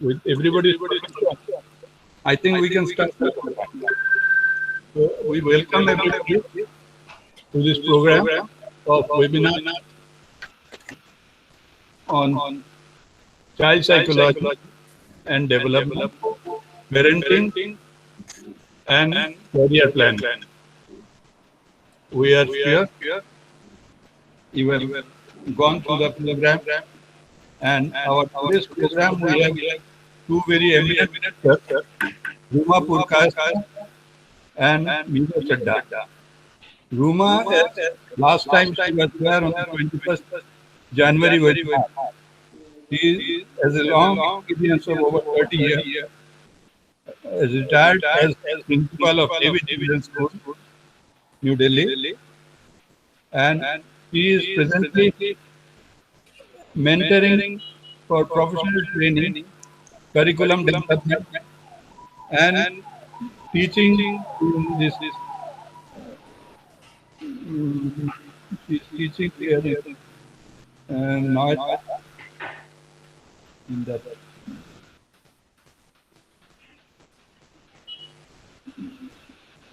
with everybody's permission, I think we can start. So we welcome everybody to this program of webinar on child psychology and development, parenting, and career planning. We are here. You have gone through the program, and our today's program we have two very eminent speakers, Ruma Purkayastha and Meera Chadha. Ruma, last time she was there on the 21st January webinar. She has a long experience of over 30 years. Is retired as principal of David Children's School, New Delhi, and she is presently mentoring for professional training, curriculum development, and teaching in this. She is teaching here in Noida. In that.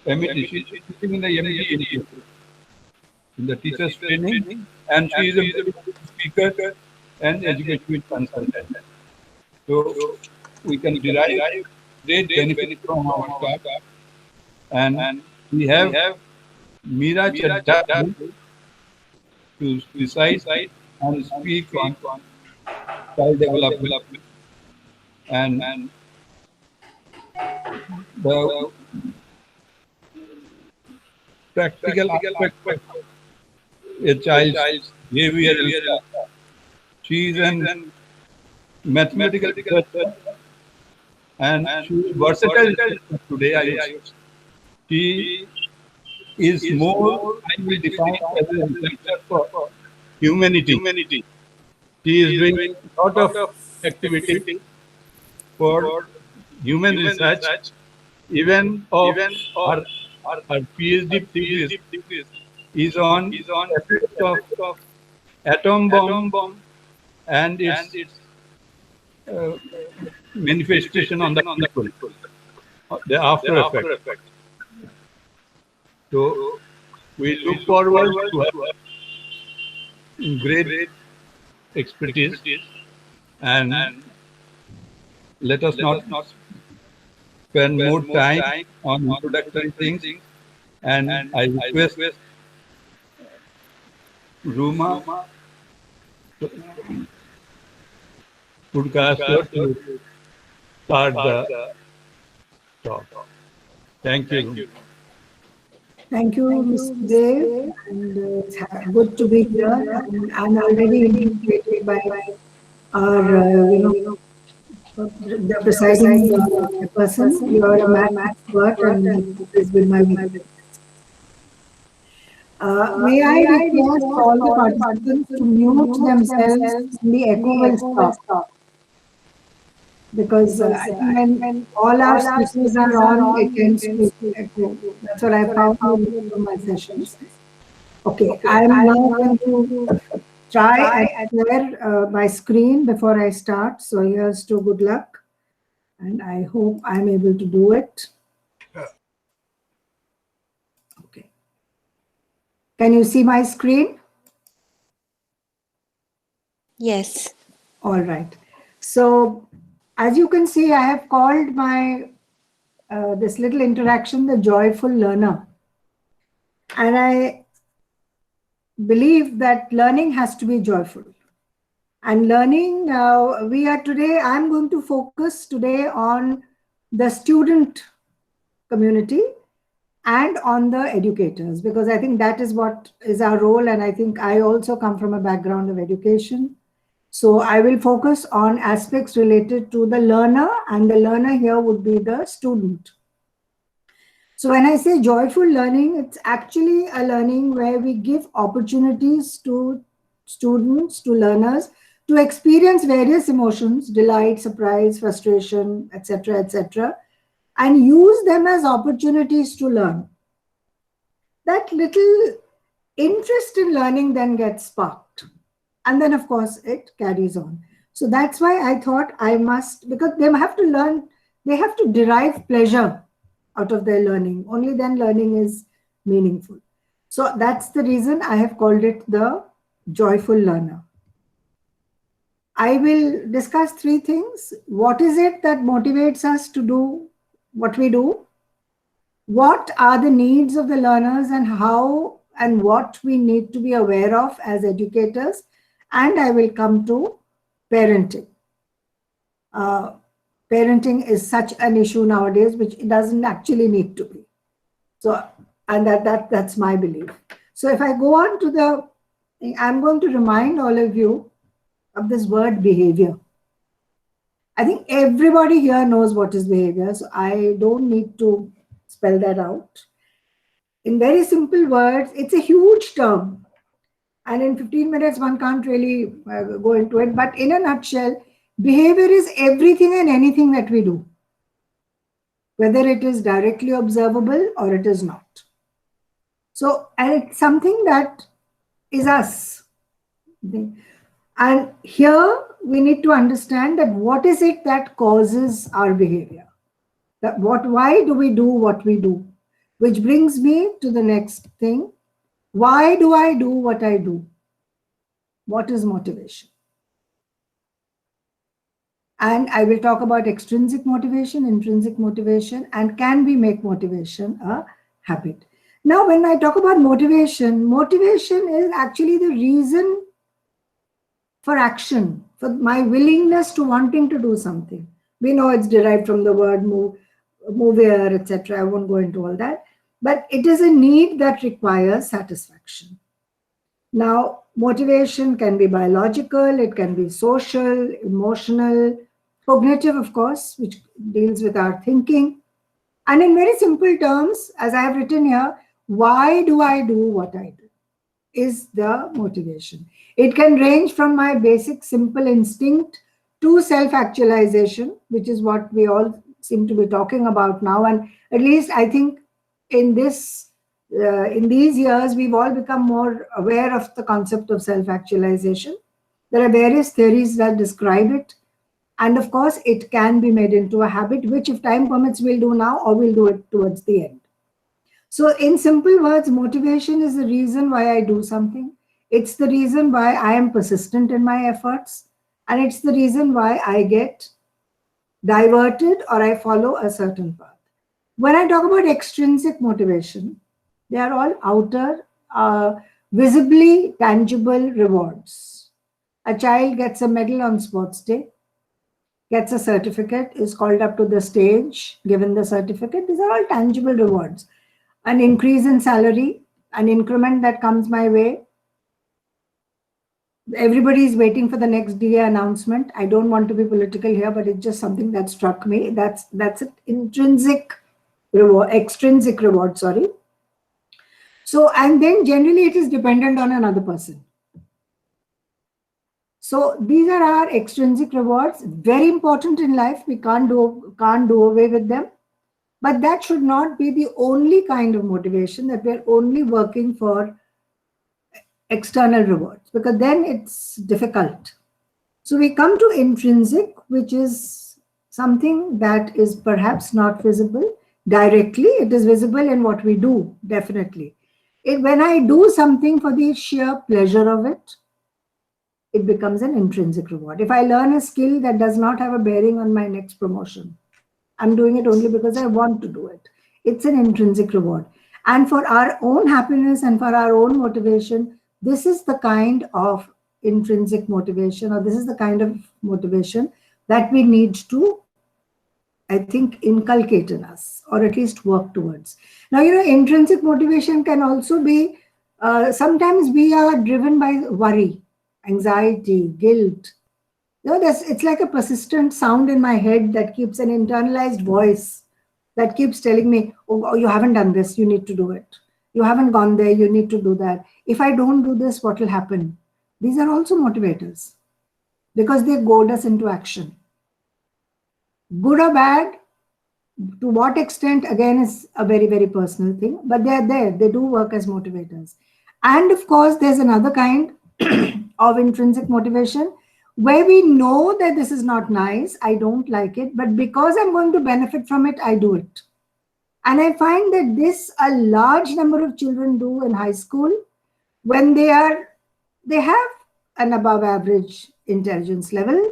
MET, she is teaching in the MET Institute, in the teachers training, and she is a speaker and education consultant. So we can derive great benefit from our talk, and we have Meera Chadha to recite and speak on child development and the practical aspect of a child's behavioral stuff. She is a mathematical researcher and she is versatile today. I would say. She is more, I will define as a researcher for humanity. She is doing a lot of activity for human research, even of her PhD thesis is on effect of atom bomb and its manifestation on the people, the after effect. So we look forward to her great expertise, and let us not spend more time on introductory things. And I request Ruma Purkayastha to start the talk. Thank you. Thank you, Mr. Dev, and it's good to be here. And I'm already initiated by our, the presiding person. You are a math expert, and that has been my weakness. May I request all the participants to mute themselves in the echo will stop. Because I think when all our speakers are on, it tends to echo. That's what I found in my sessions. Okay, I'm now going to try and share my screen before I start. So here's to good luck. And I hope I'm able to do it. Okay. Can you see my screen? Yes. All right. So as you can see, I have called my this little interaction the joyful learner. And I believe that learning has to be joyful. And learning, I'm going to focus today on the student community and on the educators, because I think that is what is our role. And I think I also come from a background of education. So I will focus on aspects related to the learner, and the learner here would be the student. So when I say joyful learning, it's actually a learning where we give opportunities to students, to learners, to experience various emotions, delight, surprise, frustration, etc., and use them as opportunities to learn. That little interest in learning then gets sparked. And then, of course, it carries on. So that's why I thought I must, because they have to learn, they have to derive pleasure out of their learning. Only then learning is meaningful. So that's the reason I have called it the joyful learner. I will discuss three things. What is it that motivates us to do what we do? What are the needs of the learners and how and what we need to be aware of as educators? And I will come to parenting. Parenting is such an issue nowadays, which it doesn't actually need to be. So, and that's my belief. So if I go on to the, I'm going to remind all of you of this word behavior. I think everybody here knows what is behavior, so I don't need to spell that out. In very simple words, it's a huge term. And in 15 minutes, one can't really go into it. But in a nutshell, behavior is everything and anything that we do, whether it is directly observable or it is not. So, and it's something that is us. And here we need to understand that what is it that causes our behavior? Why do we do what we do? Which brings me to the next thing. Why do I do what I do? What is motivation? And I will talk about extrinsic motivation, intrinsic motivation, and can we make motivation a habit? Now, when I talk about motivation, motivation is actually the reason for action, for my willingness to wanting to do something. We know it's derived from the word mover, etc. I won't go into all that. But it is a need that requires satisfaction. Now, motivation can be biological, it can be social, emotional, cognitive, of course, which deals with our thinking. And in very simple terms, as I have written here, why do I do what I do is the motivation. It can range from my basic simple instinct to self-actualization, which is what we all seem to be talking about now. And at least I think in these years, we've all become more aware of the concept of self-actualization. There are various theories that describe it. And of course, it can be made into a habit, which if time permits, we'll do now or we'll do it towards the end. So in simple words, motivation is the reason why I do something. It's the reason why I am persistent in my efforts. And it's the reason why I get diverted or I follow a certain path. When I talk about extrinsic motivation, they are all outer, visibly tangible rewards. A child gets a medal on sports day, gets a certificate, is called up to the stage, given the certificate. These are all tangible rewards. An increase in salary, an increment that comes my way. Everybody is waiting for the next DA announcement. I don't want to be political here, but it's just something that struck me. That's an intrinsic reward, extrinsic reward, sorry. So, and then generally it is dependent on another person. So these are our extrinsic rewards, very important in life. We can't do away with them. But that should not be the only kind of motivation, that we're only working for external rewards, because then it's difficult. So we come to intrinsic, which is something that is perhaps not visible directly. It is visible in what we do, definitely. When I do something for the sheer pleasure of it, it becomes an intrinsic reward. If I learn a skill that does not have a bearing on my next promotion, I'm doing it only because I want to do it. It's an intrinsic reward. And for our own happiness and for our own motivation, this is the kind of intrinsic motivation, or this is the kind of motivation that we need to, I think, inculcate in us, or at least work towards. Now, intrinsic motivation can also be, sometimes we are driven by worry, anxiety, guilt. It's like a persistent sound in my head that keeps an internalized voice that keeps telling me, oh, you haven't done this, you need to do it. You haven't gone there, you need to do that. If I don't do this, what will happen? These are also motivators because they goad us into action. Good or bad, to what extent, again, is a very, very personal thing, but they're there. They do work as motivators. And of course, there's another kind of intrinsic motivation, where we know that this is not nice, I don't like it, but because I'm going to benefit from it, I do it. And I find that this a large number of children do in high school when they have an above average intelligence level,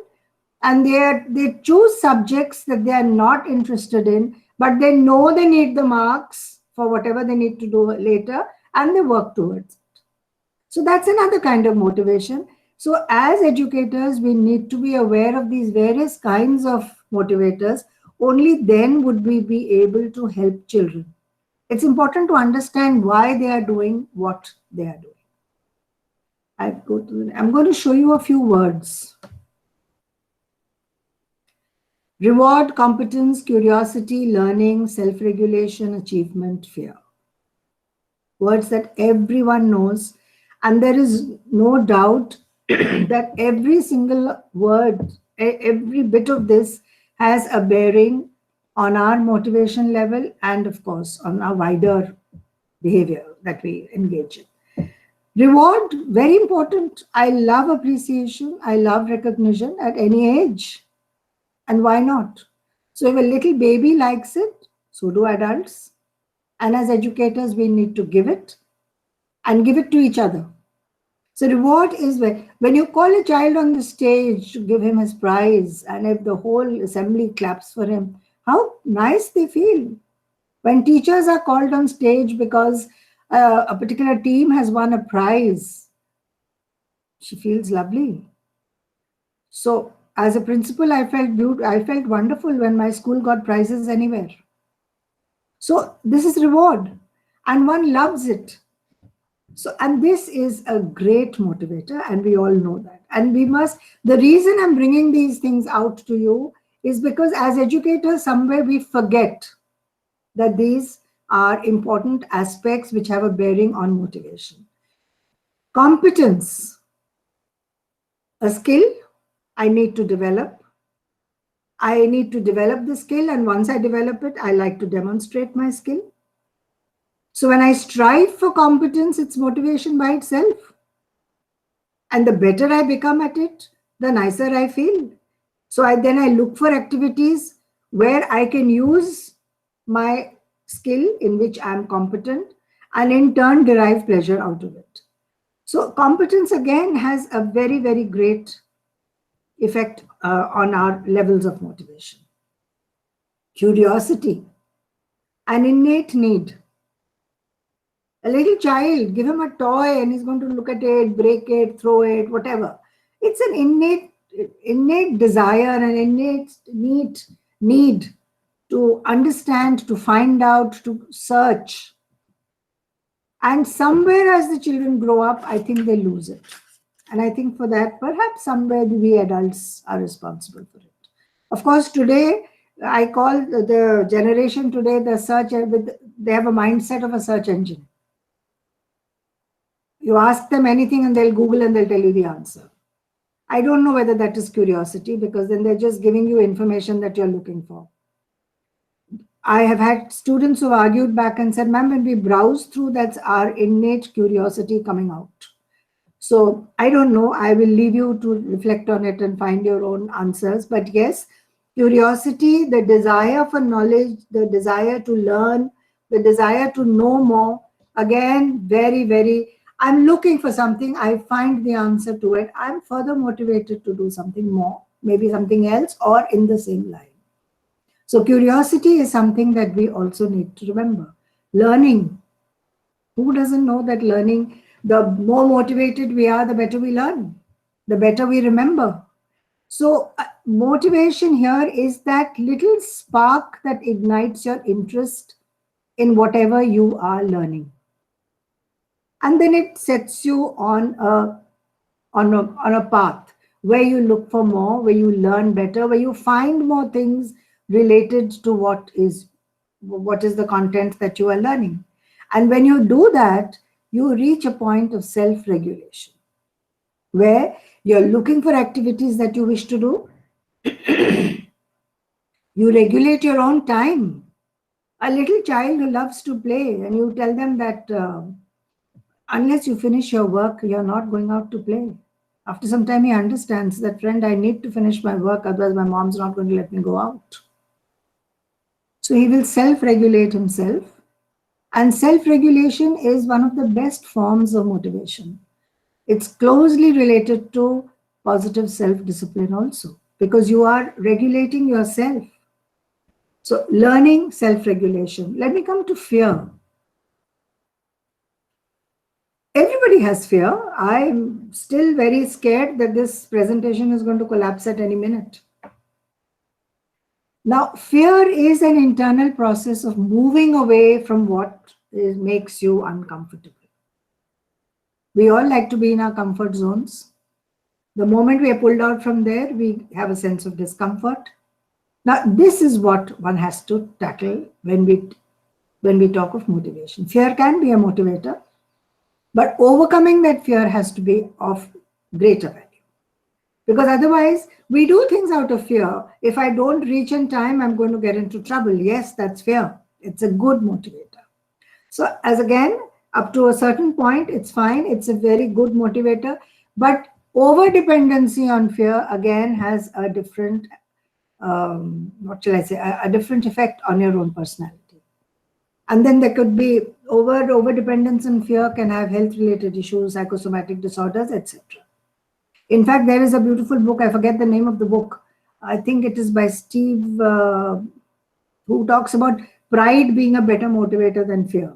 and they choose subjects that they are not interested in, but they know they need the marks for whatever they need to do later, and they work towards it. So that's another kind of motivation. So as educators, we need to be aware of these various kinds of motivators. Only then would we be able to help children. It's important to understand why they are doing what they are doing. I'm going to show you a few words. Reward, competence, curiosity, learning, self-regulation, achievement, fear. Words that everyone knows. And there is no doubt that every single word, every bit of this has a bearing on our motivation level and, of course, on our wider behavior that we engage in. Reward, very important. I love appreciation. I love recognition at any age. And why not? So if a little baby likes it, so do adults. And as educators, we need to give it and give it to each other. So reward is when you call a child on the stage to give him his prize, and if the whole assembly claps for him, how nice they feel. When teachers are called on stage because a particular team has won a prize, she feels lovely. So as a principal, I felt wonderful when my school got prizes anywhere. So this is reward, and one loves it. So, and this is a great motivator, and we all know that. And the reason I'm bringing these things out to you is because as educators, somewhere we forget that these are important aspects which have a bearing on motivation. Competence, a skill I need to develop. I need to develop the skill, and once I develop it, I like to demonstrate my skill. So when I strive for competence, it's motivation by itself. And the better I become at it, the nicer I feel. So then I look for activities where I can use my skill in which I'm competent and in turn derive pleasure out of it. So competence again has a very, very great effect on our levels of motivation. Curiosity, an innate need. A little child, give him a toy and he's going to look at it, break it, throw it, whatever. It's an innate desire, an innate need to understand, to find out, to search. And somewhere as the children grow up, I think they lose it. And I think for that, perhaps somewhere we adults are responsible for it. Of course, today, I call the generation today they have a mindset of a search engine. You ask them anything and they'll Google and they'll tell you the answer. I don't know whether that is curiosity, because then they're just giving you information that you're looking for. I have had students who argued back and said, ma'am, when we browse through, that's our innate curiosity coming out. So I don't know. I will leave you to reflect on it and find your own answers. But yes, curiosity, the desire for knowledge, the desire to learn, the desire to know more, again, very, very, I'm looking for something, I find the answer to it, I'm further motivated to do something more, maybe something else or in the same line. So curiosity is something that we also need to remember. Learning. Who doesn't know that learning, the more motivated we are, the better we learn, the better we remember. So motivation here is that little spark that ignites your interest in whatever you are learning. And then it sets you on a path where you look for more, where you learn better, where you find more things related to what is the content that you are learning. And when you do that, you reach a point of self-regulation, where you're looking for activities that you wish to do. You regulate your own time. A little child who loves to play, and you tell them that unless you finish your work, you're not going out to play. After some time, he understands that, friend, I need to finish my work, otherwise my mom's not going to let me go out. So he will self-regulate himself. And self-regulation is one of the best forms of motivation. It's closely related to positive self-discipline also, because you are regulating yourself. So learning self-regulation. Let me come to fear. Everybody has fear. I'm still very scared that this presentation is going to collapse at any minute. Now, fear is an internal process of moving away from what makes you uncomfortable. We all like to be in our comfort zones. The moment we are pulled out from there, we have a sense of discomfort. Now, this is what one has to tackle when we talk of motivation. Fear can be a motivator, but overcoming that fear has to be of greater value. Because otherwise, we do things out of fear. If I don't reach in time, I'm going to get into trouble. Yes, that's fear. It's a good motivator. So as again, up to a certain point, it's fine. It's a very good motivator. But over-dependency on fear, again, has a different, what shall I say, a different effect on your own personality. And then there could be over-dependence on fear can have health-related issues, psychosomatic disorders, etc. In fact, there is a beautiful book, I forget the name of the book. I think it is by Steve, who talks about pride being a better motivator than fear.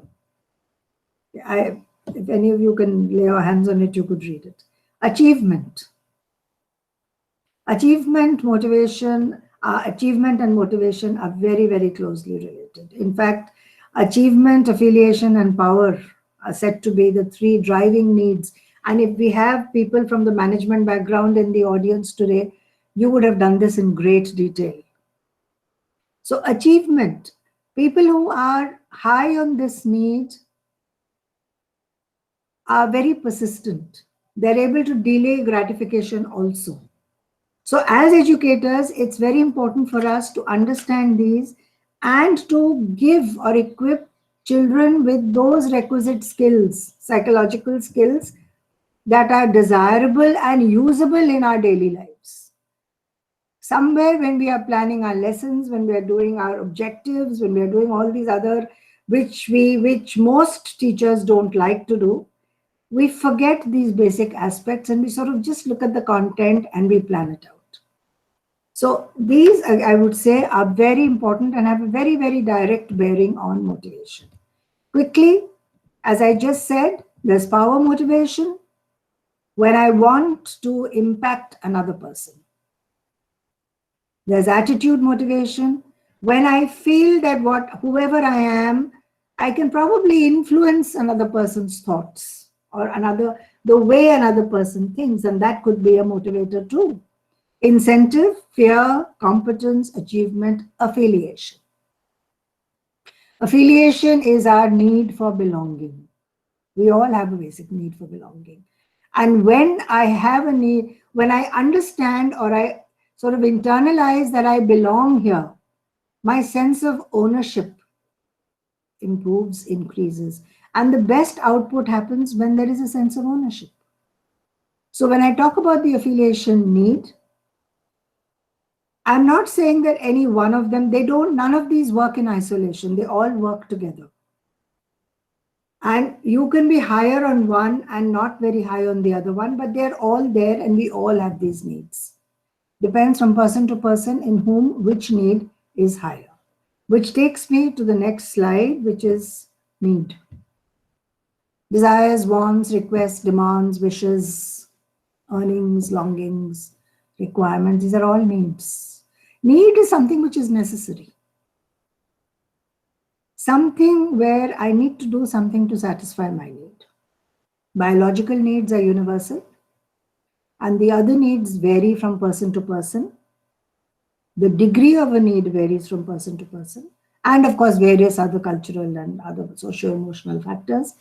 If any of you can lay your hands on it, you could read it. Achievement. Achievement and motivation are very, very closely related. In fact, achievement, affiliation, and power are said to be the three driving needs. And if we have people from the management background in the audience today, you would have done this in great detail. So achievement, people who are high on this need are very persistent. They're able to delay gratification also. So as educators, it's very important for us to understand these and to give or equip children with those requisite skills, psychological skills, that are desirable and usable in our daily lives. Somewhere when we are planning our lessons, when we are doing our objectives, when we are doing all these other, which most teachers don't like to do, we forget these basic aspects and we sort of just look at the content and we plan it out. So these, I would say, are very important and have a very, very direct bearing on motivation. Quickly, as I just said, there's power motivation, when I want to impact another person. There's attitude motivation, when I feel that whoever I am, I can probably influence another person's thoughts or the way another person thinks, and that could be a motivator too. Incentive, fear, competence, achievement, affiliation. Affiliation is our need for belonging. We all have a basic need for belonging. And when I have a need, when I understand or I sort of internalize that I belong here, my sense of ownership improves, increases. And the best output happens when there is a sense of ownership. So when I talk about the affiliation need, I'm not saying that any one of them, none of these work in isolation. They all work together. And you can be higher on one and not very high on the other one, but they're all there and we all have these needs. Depends from person to person in whom which need is higher. Which takes me to the next slide, which is need. Desires, wants, requests, demands, wishes, earnings, longings, requirements, these are all needs. Need is something which is necessary. Something where I need to do something to satisfy my need. Biological needs are universal, and the other needs vary from person to person. The degree of a need varies from person to person, and of course, various other cultural and other socio-emotional factors,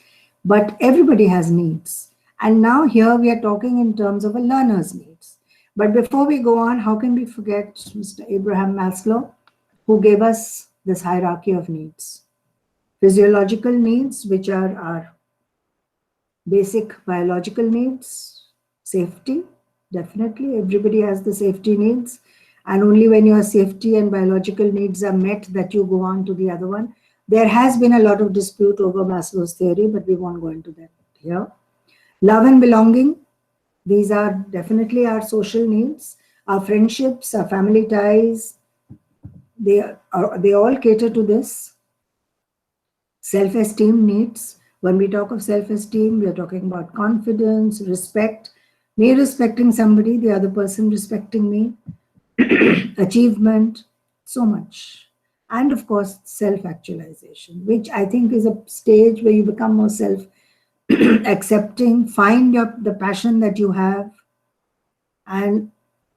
but everybody has needs. And now here we are talking in terms of a learner's needs. But before we go on, how can we forget Mr. Abraham Maslow, who gave us this hierarchy of needs? Physiological needs, which are our basic biological needs, safety, Definitely, everybody has the safety needs. And only when your safety and biological needs are met that you go on to the other one. There has been a lot of dispute over Maslow's theory, but we won't go into that here. Love and belonging. These are definitely our social needs, our friendships, our family ties. They all cater to this. Self-esteem needs. When we talk of self-esteem, we are talking about confidence, respect, me respecting somebody, the other person respecting me, achievement, so much. And of course, self-actualization, which I think is a stage where you become more self-accepting, find the passion that you have, and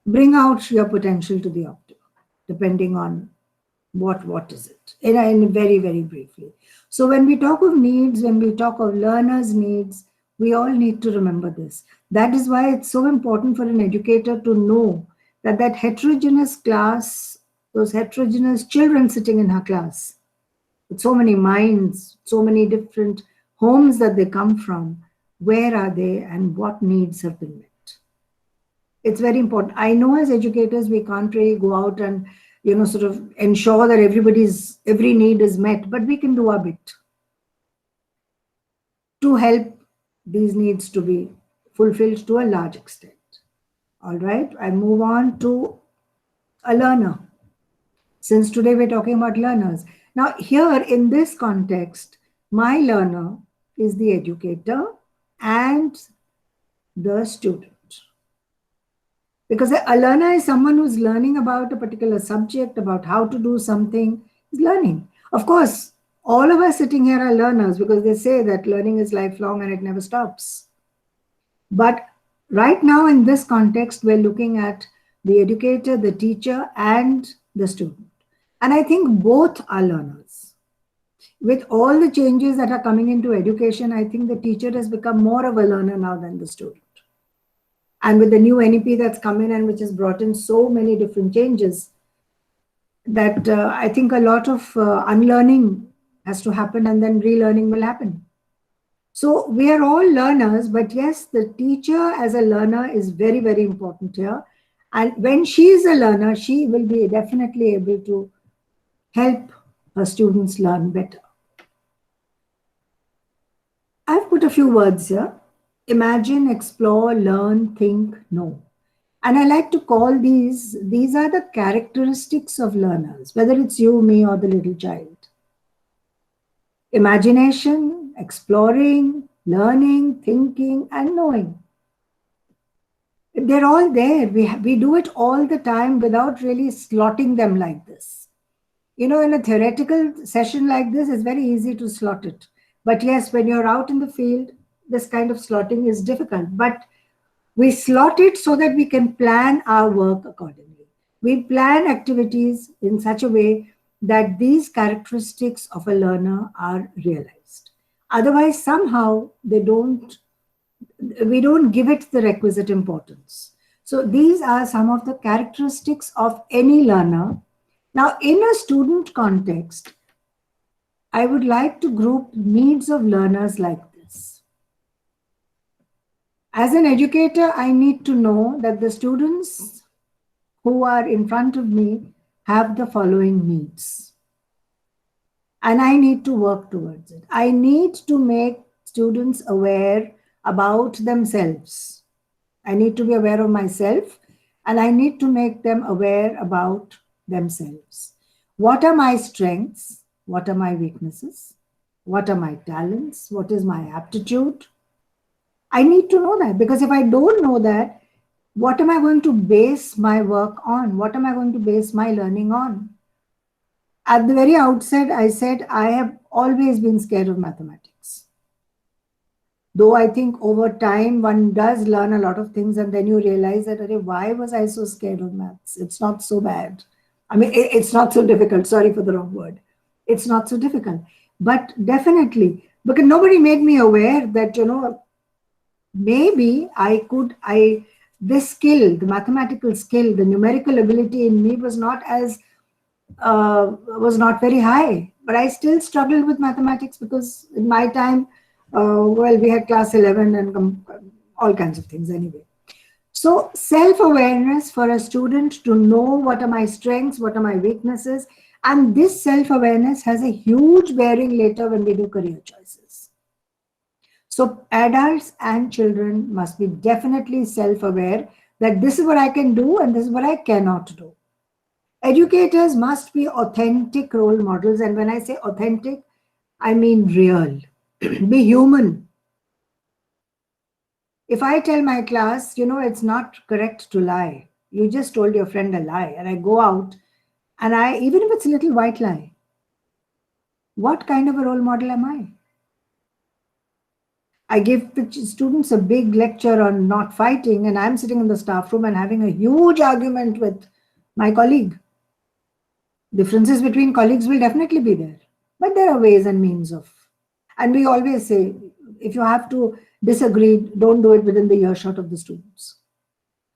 bring out your potential to the optimum, depending on what is it, in very, very briefly. So when we talk of needs, when we talk of learners' needs, we all need to remember this. That is why it's so important for an educator to know that heterogeneous class, those heterogeneous children sitting in her class, with so many minds, so many different homes that they come from, where are they and what needs have been met? It's very important. I know as educators, we can't really go out and sort of ensure that every need is met, but we can do our bit to help these needs to be fulfilled to a large extent. All right, I move on to a learner. Since today we're talking about learners. Now here in this context, my learner is the educator and the student. Because a learner is someone who's learning about a particular subject, about how to do something, is learning. Of course, all of us sitting here are learners because they say that learning is lifelong and it never stops. But right now in this context, we're looking at the educator, the teacher, and the student. And I think both are learners. With all the changes that are coming into education, I think the teacher has become more of a learner now than the student. And with the new NEP that's come in and which has brought in so many different changes, that I think a lot of unlearning has to happen and then relearning will happen. So we are all learners, but yes, the teacher as a learner is very, very important here. And when she is a learner, she will be definitely able to help her students learn better. I've put a few words here. Imagine, explore, learn, think, know. And I like to call these are the characteristics of learners, whether it's you, me, or the little child. Imagination, exploring, learning, thinking, and knowing. They're all there. We do it all the time without really slotting them like this. In a theoretical session like this, it's very easy to slot it. But yes, when you're out in the field, this kind of slotting is difficult. But we slot it so that we can plan our work accordingly. We plan activities in such a way that these characteristics of a learner are realized. Otherwise, somehow we don't give it the requisite importance. So these are some of the characteristics of any learner. Now, in a student context, I would like to group needs of learners like this. As an educator, I need to know that the students who are in front of me have the following needs. And I need to work towards it. I need to make students aware about themselves. I need to be aware of myself, and I need to make them aware about themselves. What are my strengths? What are my weaknesses? What are my talents? What is my aptitude? I need to know that, because if I don't know that, what am I going to base my work on? What am I going to base my learning on? At the very outset, I said I have always been scared of mathematics. Though I think over time, one does learn a lot of things and then you realize that, why was I so scared of maths? It's not so bad. I mean, it's not so difficult. Sorry for the wrong word. It's not so difficult. But definitely, because nobody made me aware that, maybe this skill, the mathematical skill, the numerical ability in me was not very high. But I still struggled with mathematics because in my time, we had class 11 and all kinds of things anyway. So self-awareness for a student to know what are my strengths, what are my weaknesses, and this self-awareness has a huge bearing later when we do career choices. So adults and children must be definitely self-aware that this is what I can do and this is what I cannot do. Educators must be authentic role models. And when I say authentic, I mean real. Be human. If I tell my class, it's not correct to lie. You just told your friend a lie. And I go out and even if it's a little white lie, what kind of a role model am I? I give the students a big lecture on not fighting, and I'm sitting in the staff room and having a huge argument with my colleague. Differences between colleagues will definitely be there, but there are ways and means of. And we always say, if you have to disagree, don't do it within the earshot of the students.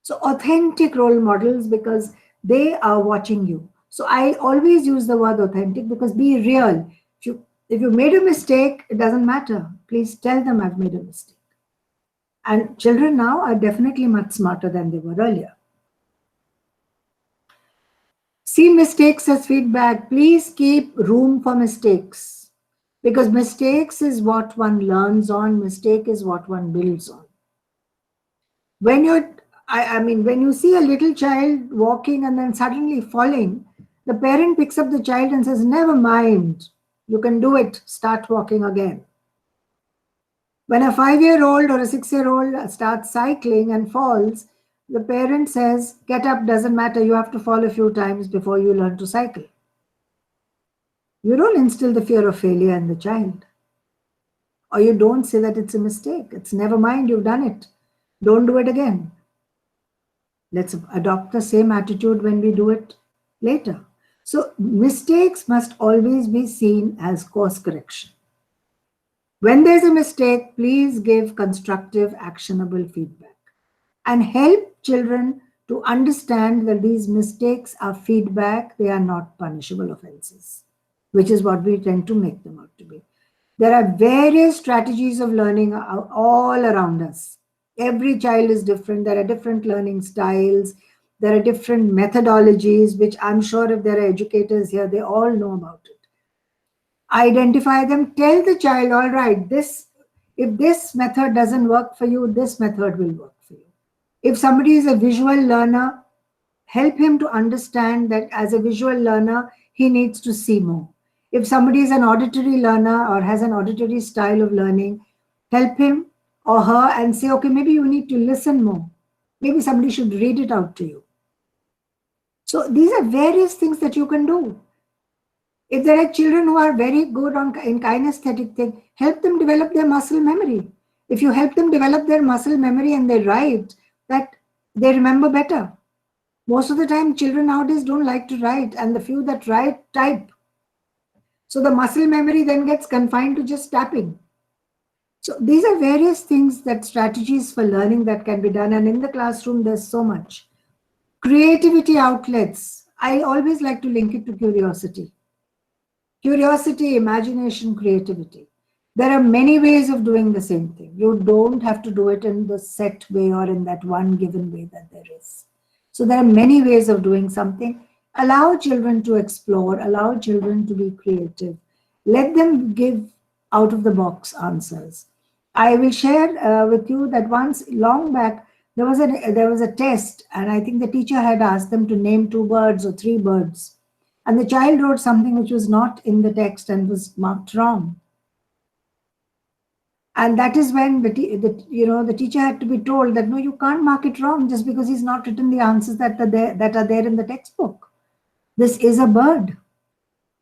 So authentic role models, because they are watching you. So I always use the word authentic, because be real. If you made a mistake, it doesn't matter. Please tell them I've made a mistake. And children now are definitely much smarter than they were earlier. See mistakes as feedback. Please keep room for mistakes, because mistakes is what one learns on. Mistake is what one builds on. When when you see a little child walking and then suddenly falling, the parent picks up the child and says, never mind, you can do it, start walking again. When a 5-year-old or a 6-year-old starts cycling and falls, the parent says, get up, doesn't matter, you have to fall a few times before you learn to cycle. You don't instill the fear of failure in the child. Or you don't say that it's a mistake. It's never mind, you've done it. Don't do it again. Let's adopt the same attitude when we do it later. So mistakes must always be seen as course correction. When there's a mistake, please give constructive, actionable feedback and help children to understand that these mistakes are feedback, they are not punishable offenses, which is what we tend to make them out to be. There are various strategies of learning all around us. Every child is different. There are different learning styles. There are different methodologies, which I'm sure if there are educators here, they all know about it. Identify them, tell the child, all right, if this method doesn't work for you, this method will work for you. If somebody is a visual learner, help him to understand that as a visual learner, he needs to see more. If somebody is an auditory learner or has an auditory style of learning, help him or her and say, okay, maybe you need to listen more. Maybe somebody should read it out to you. So these are various things that you can do. If there are children who are very good in kinesthetic thing, help them develop their muscle memory. If you help them develop their muscle memory and they write, that they remember better. Most of the time, children nowadays don't like to write, and the few that write, type. So the muscle memory then gets confined to just tapping. So these are various things, that strategies for learning that can be done. And in the classroom, there's so much. Creativity outlets. I always like to link it to curiosity. Curiosity, imagination, creativity. There are many ways of doing the same thing. You don't have to do it in the set way or in that one given way that there is. So there are many ways of doing something. Allow children to explore, allow children to be creative. Let them give out of the box answers. I will share with you that once long back, there was a test, and I think the teacher had asked them to name 2 birds or 3 birds. And the child wrote something which was not in the text and was marked wrong. And that is when the teacher had to be told that, no, you can't mark it wrong just because he's not written the answers that are there in the textbook. This is a bird.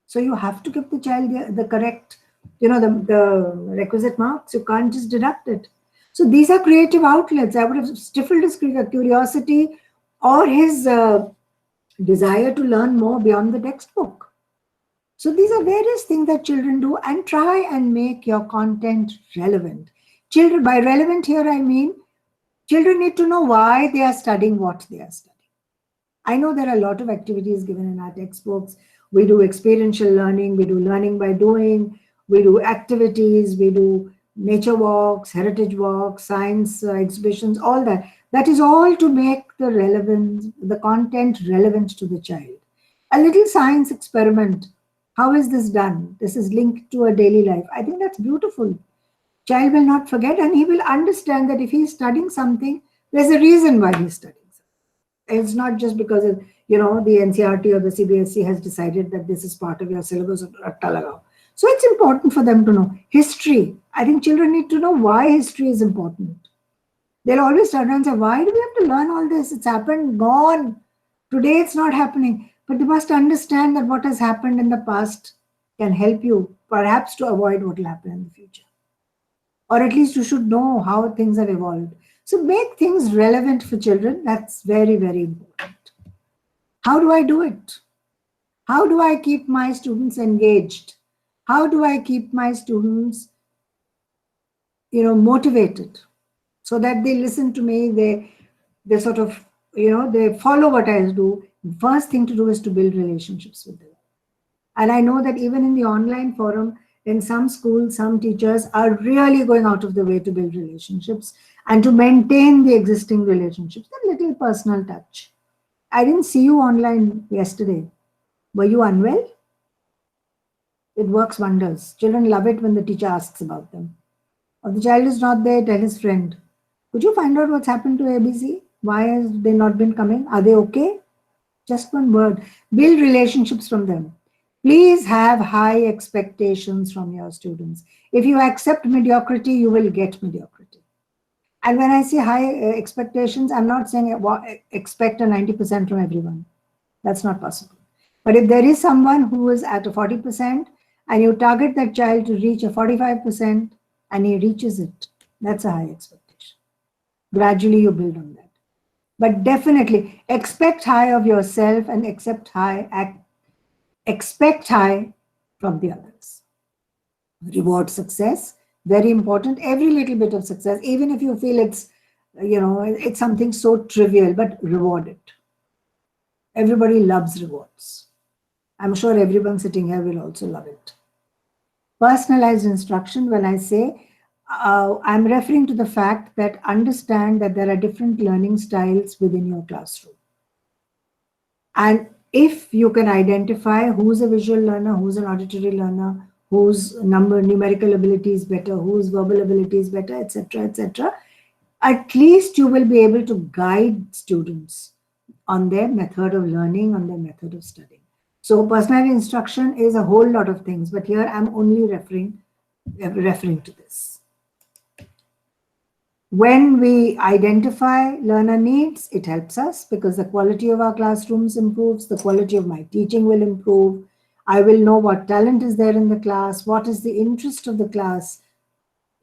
So you have to give the child the correct, the requisite marks. You can't just deduct it. So these are creative outlets. I would have stifled his curiosity or his desire to learn more beyond the textbook. So these are various things that children do, and try and make your content relevant. Children, by relevant here, I mean children need to know why they are studying what they are studying. I know there are a lot of activities given in our textbooks. We do experiential learning, we do learning by doing, we do activities, we do nature walks, heritage walks, science exhibitions, all that. That is all to make the content relevant to the child. A little science experiment. How is this done? This is linked to a daily life. I think that's beautiful. Child will not forget, and he will understand that if he's studying something, there's a reason why he's studying something. It's not just because the NCERT or the CBSE has decided that this is part of your syllabus or ratta lagao. So it's important for them to know history. I think children need to know why history is important. They'll always turn around and say, why do we have to learn all this? It's happened, gone. Today it's not happening. But they must understand that what has happened in the past can help you perhaps to avoid what will happen in the future. Or at least you should know how things have evolved. So make things relevant for children. That's very, very important. How do I do it? How do I keep my students engaged? How do I keep my students, motivated so that they listen to me, they sort of, they follow what I do? First thing to do is to build relationships with them. And I know that even in the online forum, in some schools, some teachers are really going out of the way to build relationships and to maintain the existing relationships. That little personal touch. I didn't see you online yesterday. Were you unwell? It works wonders. Children love it when the teacher asks about them. If the child is not there, tell his friend, could you find out what's happened to ABC? Why has they not been coming? Are they okay? Just one word. Build relationships from them. Please have high expectations from your students. If you accept mediocrity, you will get mediocrity. And when I say high expectations, I'm not saying expect a 90% from everyone. That's not possible. But if there is someone who is at a 40% and you target that child to reach a 45% and he reaches it, that's a high expectation. Gradually you build on that. But definitely expect high of yourself and expect high from the others. Reward success, very important. Every little bit of success, even if you feel it's something so trivial, but reward it. Everybody loves rewards. I'm sure everyone sitting here will also love it. Personalized instruction, when I say, I'm referring to the fact that understand that there are different learning styles within your classroom. And if you can identify who's a visual learner, who's an auditory learner, whose numerical ability is better, whose verbal ability is better, etc., at least you will be able to guide students on their method of learning, on their method of studying. So personalized instruction is a whole lot of things, but here I'm only referring to this. When we identify learner needs, it helps us because the quality of our classrooms improves, the quality of my teaching will improve. I will know what talent is there in the class, what is the interest of the class.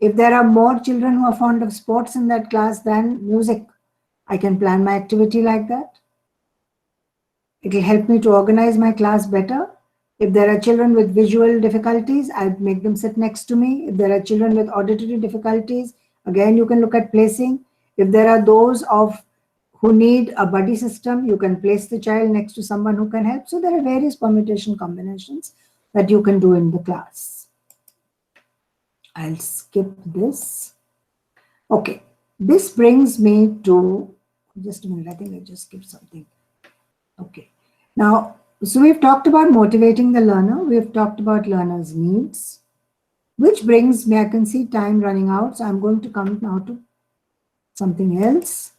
If there are more children who are fond of sports in that class than music, I can plan my activity like that. It will help me to organize my class better. If there are children with visual difficulties, I make them sit next to me. If there are children with auditory difficulties, again, you can look at placing. If there are those who need a buddy system, you can place the child next to someone who can help. So there are various permutation combinations that you can do in the class. I'll skip this. Okay, this brings me to, just a minute, I think I just skipped something. Okay, now, so we've talked about motivating the learner. We've talked about learner's needs, which brings me, I can see time running out. So I'm going to come now to something else.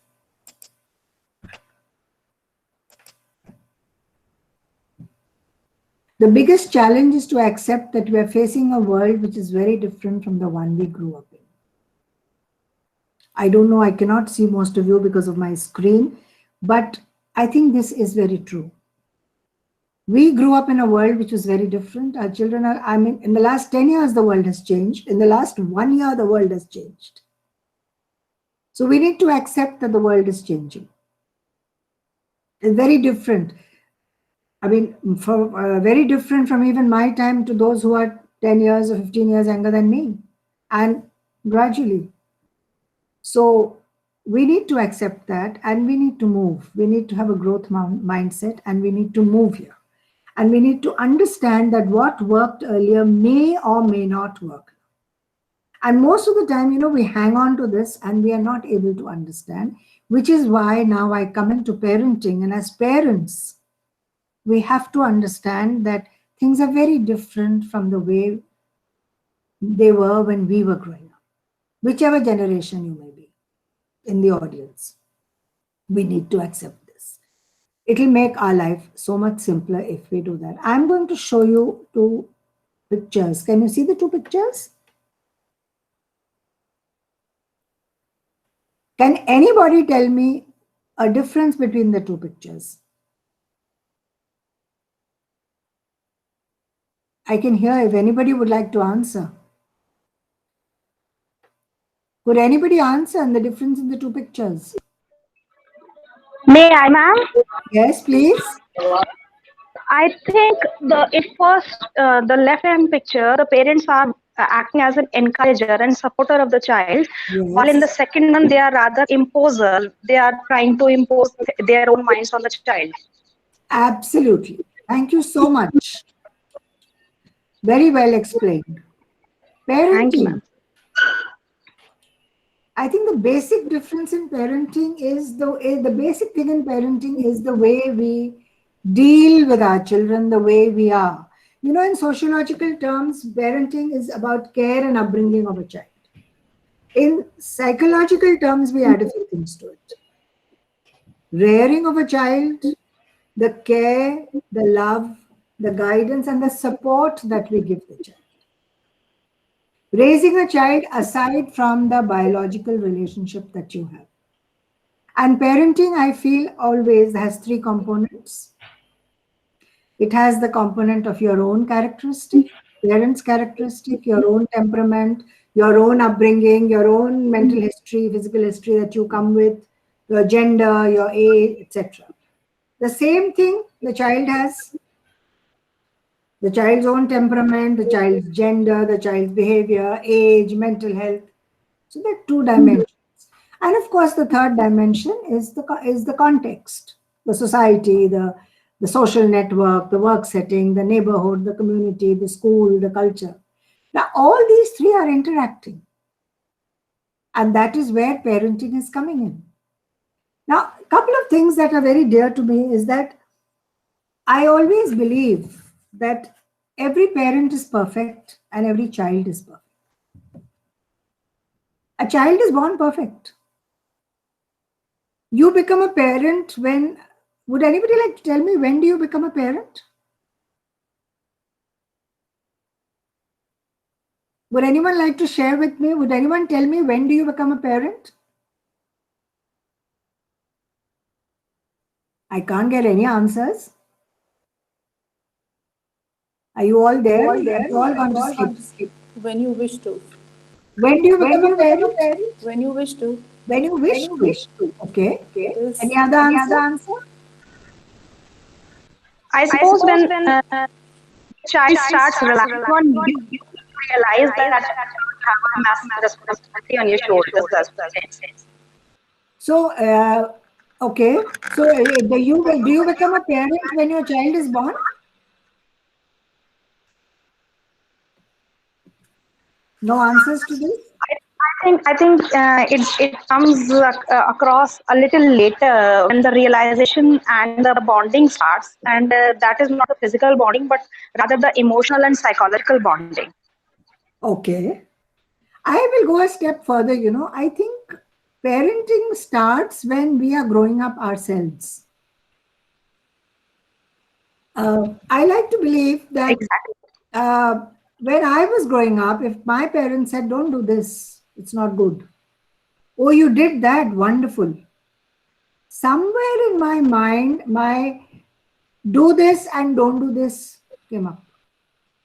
The biggest challenge is to accept that we are facing a world which is very different from the one we grew up in. I don't know, I cannot see most of you because of my screen, but I think this is very true. We grew up in a world which was very different. Our children are, in the last 10 years, the world has changed. In the last 1 year, the world has changed. So we need to accept that the world is changing. It's very different. Very different from even my time to those who are 10 years or 15 years younger than me, and gradually. So we need to accept that and we need to move. We need to have a growth mindset and we need to move here. And we need to understand that what worked earlier may or may not work. And most of the time, you know, we hang on to this and we are not able to understand, which is why now I come into parenting. And as parents, we have to understand that things are very different from the way they were when we were growing up, whichever generation you may be in the audience. We need to accept this. It'll make our life so much simpler if we do that. I'm going to show you two pictures. Can you see the two pictures? Can anybody tell me a difference between the two pictures? I can hear if anybody would like to answer. Could anybody answer on the difference in the two pictures? May I, ma'am? Yes, please. I think the left-hand picture, the parents are acting as an encourager and supporter of the child, while in the Yes, second one, they are rather imposer. They are trying to impose their own minds on the child. absolutely. Thank you so much. Very well explained. Thank you, Parenting. ma'am. I think the basic difference in parenting is the basic thing in parenting is the way we deal with our children, the way we are. You know, in sociological terms, parenting is about care and upbringing of a child. In psychological terms, we add a few things to it. Rearing of a child, the care, the love, the guidance, and the support that we give the child. Raising a child aside from the biological relationship that you have. And parenting, I feel, always has three components. It has the component of your own characteristic, parents' characteristic, your own temperament, your own upbringing, your own mental history, physical history that you come with, your gender, your age, etc. The same thing the child has, the child's own temperament, the child's gender, the child's behavior, age, mental health. So there are two dimensions. And of course, the third dimension is the context, the society, the social network, the work setting, the neighborhood, the community, the school, the culture. Now, all these three are interacting. And that is where parenting is coming in. Now, a couple of things that are very dear to me is that I always believe that every parent is perfect and every child is perfect. A child is born perfect. You become a parent when, would anybody like to tell me when do you become a parent? Would anyone like to share with me? Would anyone tell me when do you become a parent? I can't get any answers. Are you all there? You all want to skip. When you wish to. When do you become a parent? When you wish to. When you wish to. Okay. Yes. Any other answer? I suppose when child starts relying on you, you realize that you have a massive responsibility on your shoulders. So, okay. So, do you become a parent when your child is born? No answers to this? I think it comes across a little later when the realization and the bonding starts, and that is not the physical bonding, but rather the emotional and psychological bonding. Okay. I will go a step further. You know, I think parenting starts when we are growing up ourselves. I like to believe that Exactly. when I was growing up, if my parents said, don't do this, it's not good. Oh, you did that, wonderful. Somewhere in my mind, my do this and don't do this came up.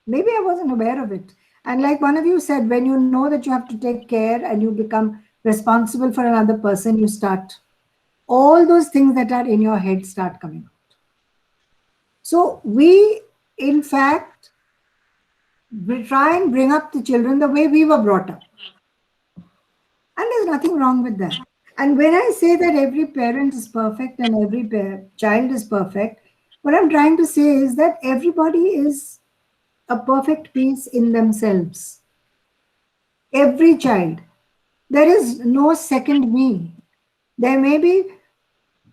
Maybe I wasn't aware of it. And like one of you said, when you know that you have to take care and you become responsible for another person, you start, all those things that are in your head start coming out. So we, in fact, we try and bring up the children the way we were brought up. And there's nothing wrong with that. And when I say that every parent is perfect and every child is perfect, what I'm trying to say is that everybody is a perfect piece in themselves. Every child. There is no second me. There may be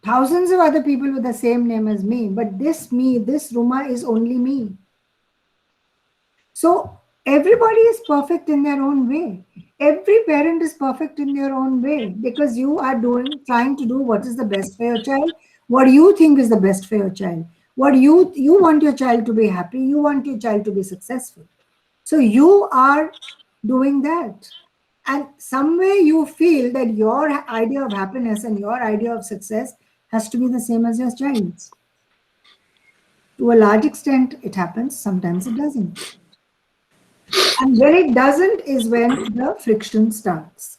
thousands of other people with the same name as me, but this me, this Ruma is only me. So everybody is perfect in their own way. Every parent is perfect in their own way because you are trying to do what is the best for your child, what you think is the best for your child, what you want your child to be happy, you want your child to be successful. So you are doing that. And somewhere you feel that your idea of happiness and your idea of success has to be the same as your child's. To a large extent, it happens. Sometimes it doesn't. And when it doesn't is when the friction starts.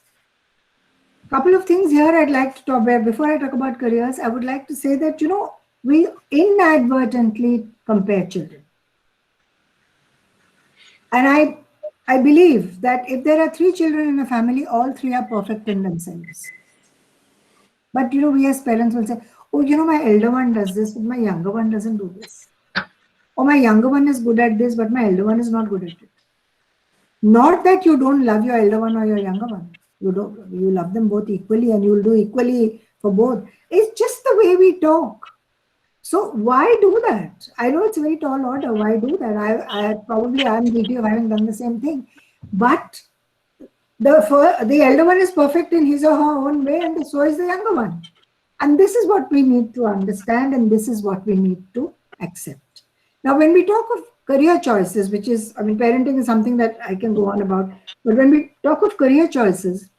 Couple of things here I'd like to talk about. Before I talk about careers, I would like to say that, we inadvertently compare children. And I believe that if there are 3 children in a family, all 3 are perfect in themselves. But, we as parents will say, oh, my elder one does this, but my younger one doesn't do this. Or my younger one is good at this, but my elder one is not good at it. Not that you don't love your elder one or your younger one. You love them both equally and you will do equally for both. It's just the way we talk. So why do that? I know it's a very tall order. Why do that? I'm guilty of having done the same thing. But the elder one is perfect in his or her own way, and so is the younger one. And this is what we need to understand, and this is what we need to accept. Now, when we talk of career choices, which is, parenting is something that I can go on about. But when we talk of career choices,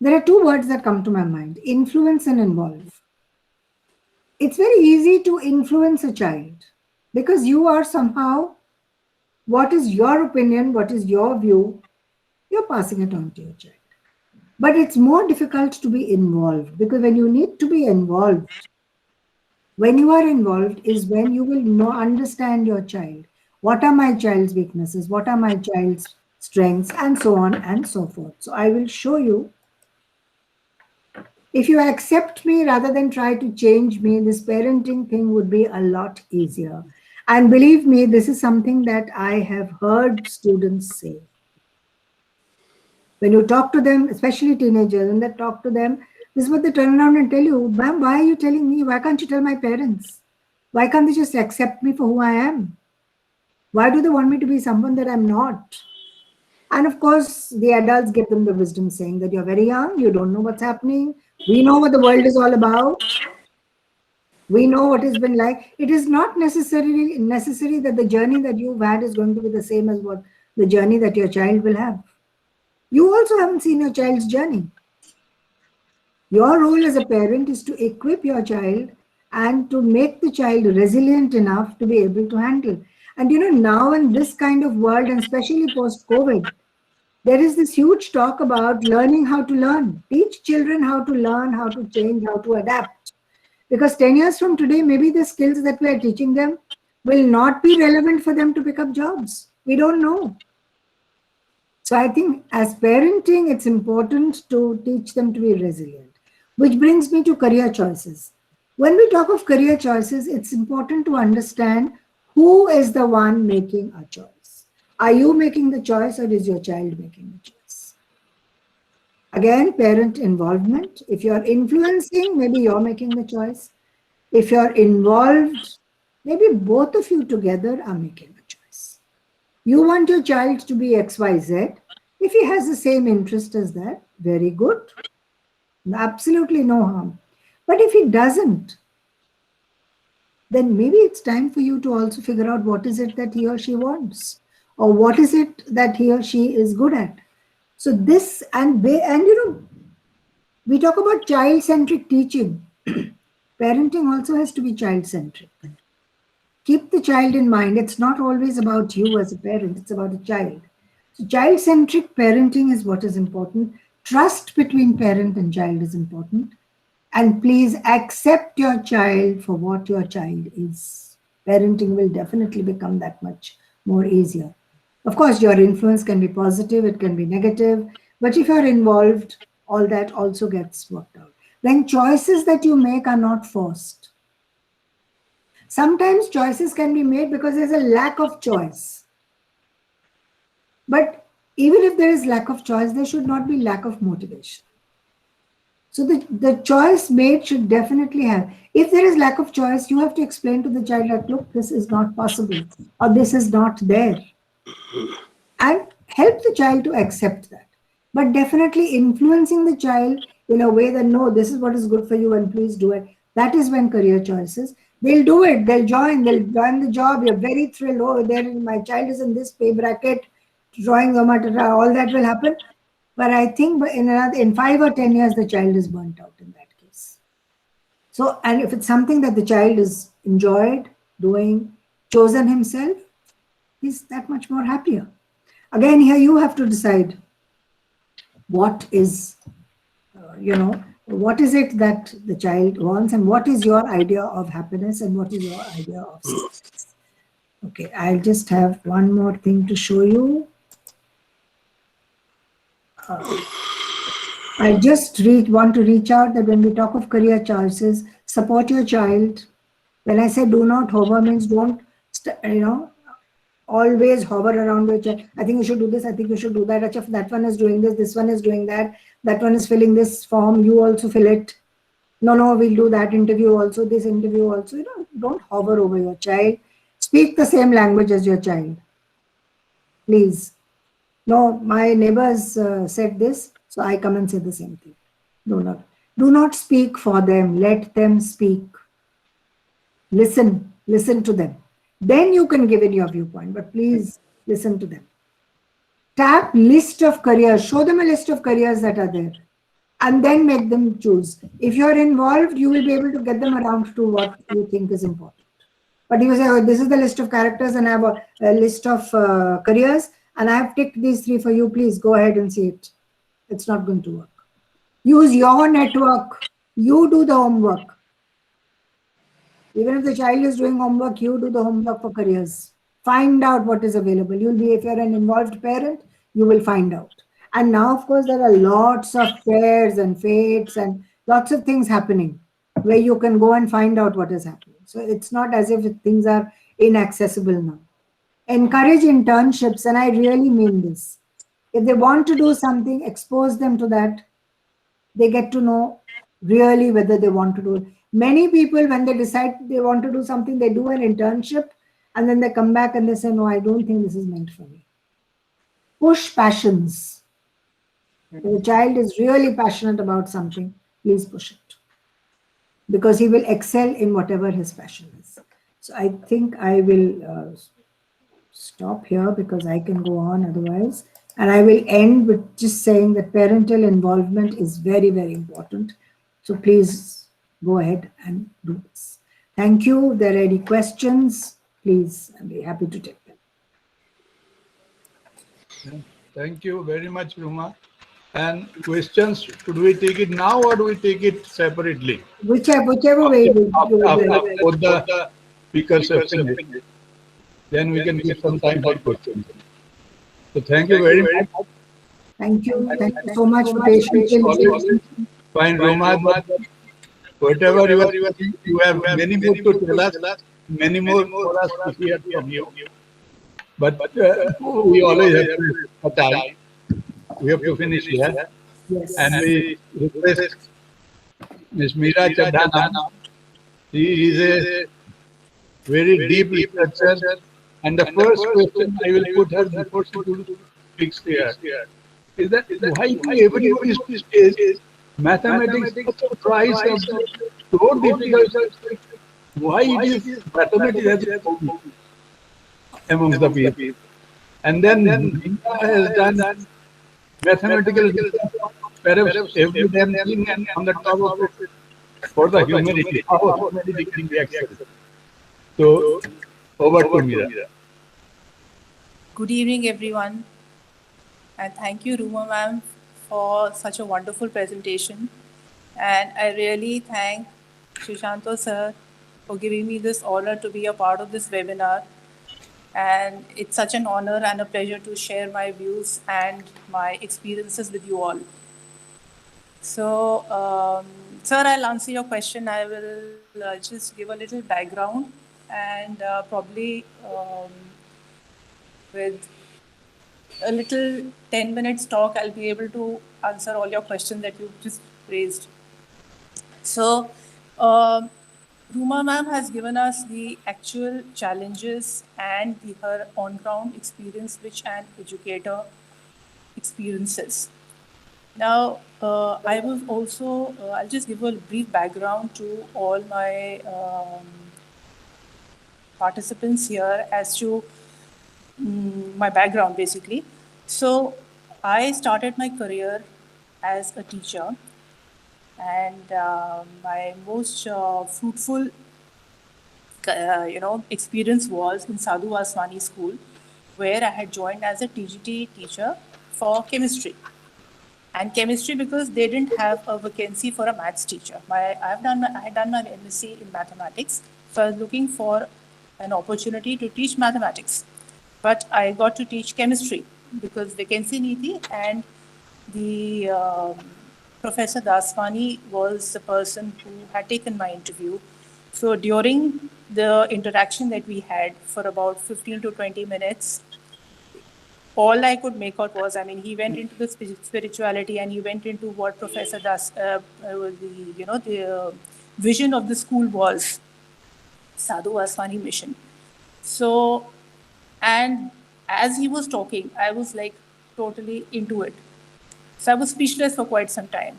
there are 2 words that come to my mind: influence and involve. It's very easy to influence a child because you are somehow, what is your opinion, what is your view, you're passing it on to your child. But it's more difficult to be involved because when you need to be involved, when you are involved is when you will understand your child. What are my child's weaknesses? What are my child's strengths? And so on and so forth. So I will show you. If you accept me rather than try to change me, this parenting thing would be a lot easier. And believe me, this is something that I have heard students say. When you talk to them, especially teenagers, and they talk to them, this is what they turn around and tell you, ma'am, why are you telling me? Why can't you tell my parents? Why can't they just accept me for who I am? Why do they want me to be someone that I'm not? And of course, the adults give them the wisdom saying that you're very young, you don't know what's happening. We know what the world is all about. We know what it's been like. It is not necessary that the journey that you've had is going to be the same as what the journey that your child will have. You also haven't seen your child's journey. Your role as a parent is to equip your child and to make the child resilient enough to be able to handle. And now in this kind of world, and especially post-COVID, there is this huge talk about learning how to learn. Teach children how to learn, how to change, how to adapt. Because 10 years from today, maybe the skills that we are teaching them will not be relevant for them to pick up jobs. We don't know. So I think as parenting, it's important to teach them to be resilient. Which brings me to career choices. When we talk of career choices, it's important to understand who is the one making a choice. Are you making the choice or is your child making the choice? Again, parent involvement. If you're influencing, maybe you're making the choice. If you're involved, maybe both of you together are making a choice. You want your child to be XYZ. If he has the same interest as that, very good. Absolutely no harm. But if he doesn't, then maybe it's time for you to also figure out what is it that he or she wants, or what is it that he or she is good at. So this, and we talk about child-centric teaching. Parenting also has to be child-centric. Keep the child in mind. It's not always about you as a parent, it's about a child. So child-centric parenting is what is important. Trust between parent and child is important. And please accept your child for what your child is. Parenting will definitely become that much more easier. Of course, your influence can be positive, it can be negative, but if you're involved, all that also gets worked out. Then choices that you make are not forced. Sometimes choices can be made because there's a lack of choice. But even if there is lack of choice, there should not be lack of motivation. So the choice made should definitely have. If there is lack of choice, you have to explain to the child that, look, this is not possible or this is not there. And help the child to accept that. But definitely influencing the child in a way that, no, this is what is good for you and please do it. That is when career choices. They'll do it. They'll join the job. You're very thrilled. Oh, there my child is in this pay bracket, drawing all that will happen. But I think in 5 or 10 years, the child is burnt out in that case. So, and if it's something that the child is enjoyed doing, chosen himself, he's that much more happier. Again, here you have to decide what is, what is it that the child wants and what is your idea of happiness and what is your idea of success. Okay, I'll just have one more thing to show you. I just want to reach out that when we talk of career choices, support your child. When I say do not hover, means don't, always hover around your child. I think you should do this. I think you should do that. Achha, that one is doing this. This one is doing that. That one is filling this form. You also fill it. No, we'll do that interview also. This interview also. Don't hover over your child. Speak the same language as your child. Please. No, my neighbors said this, so I come and say the same thing. Do not speak for them. Let them speak. Listen to them. Then you can give in your viewpoint, but please listen to them. Tap list of careers. Show them a list of careers that are there, and then make them choose. If you're involved, you will be able to get them around to what you think is important. But if you say, oh, this is the list of characters and I have a list of careers, and I have ticked these 3 for you, please go ahead and see it. It's not going to work. Use your network. You do the homework. Even if the child is doing homework, you do the homework for careers. Find out what is available. If you're an involved parent, you will find out. And now, of course, there are lots of fairs and fates and lots of things happening where you can go and find out what is happening. So it's not as if things are inaccessible now. Encourage internships, and I really mean this. If they want to do something, expose them to that. They get to know really whether they want to do it. Many people, when they decide they want to do something, they do an internship and then they come back and they say, no, I don't think this is meant for me. Push passions. If a child is really passionate about something, please push it, because he will excel in whatever his passion is. So I think I will stop here because I can go on otherwise. And I will end with just saying that parental involvement is very, very important. So please go ahead and do this. Thank you. If there are any questions, please, I'll be happy to take them. Thank you very much, Ruma. And questions, should we take it now or do we take it separately? Whichever way you After the speakers have finished, then we can give some time for questions. So thank you very much. Thank you. Thank you so much for patiently. Fine, Ruma, but whatever you have many more to tell us, many more for us to hear from you. But we always have a time. We have to finish here. Yes. And we request Ms. Meera Chadhana. She is a very deep researcher. And the first question I will put her before she speaks here is that why everybody says mathematics tries so difficult? Why it is mathematics amongst the people? And then Meera has done mathematical perhaps every damn thing and on the top of it for the humanity. How humanity can be accepted? So over to Meera. Good evening, everyone. And thank you, Ruma ma'am, for such a wonderful presentation. And I really thank Shushanto sir for giving me this honor to be a part of this webinar. And it's such an honor and a pleasure to share my views and my experiences with you all. So, sir, I'll answer your question. I will just give a little background and probably with a little 10 minutes talk, I'll be able to answer all your questions that you've just raised. So, Ruma ma'am has given us the actual challenges and her on-ground experience, which an educator experiences. Now, I will also, I'll just give a brief background to all my participants here as to my background basically. So, I started my career as a teacher, and my most fruitful experience was in Sadhu Vaswani School, where I had joined as a TGT teacher for chemistry. And chemistry because they didn't have a vacancy for a maths teacher. I had done my MSc in mathematics, so I was looking for an opportunity to teach mathematics. But I got to teach chemistry because vacancy niti, and the Professor Daswani was the person who had taken my interview. So during the interaction that we had for about 15 to 20 minutes, all I could make out was, I mean, he went into the spirituality and he went into what Professor Das, the vision of the school was, Sadhu Vaswani mission. So, and as he was talking, I was like totally into it. So I was speechless for quite some time.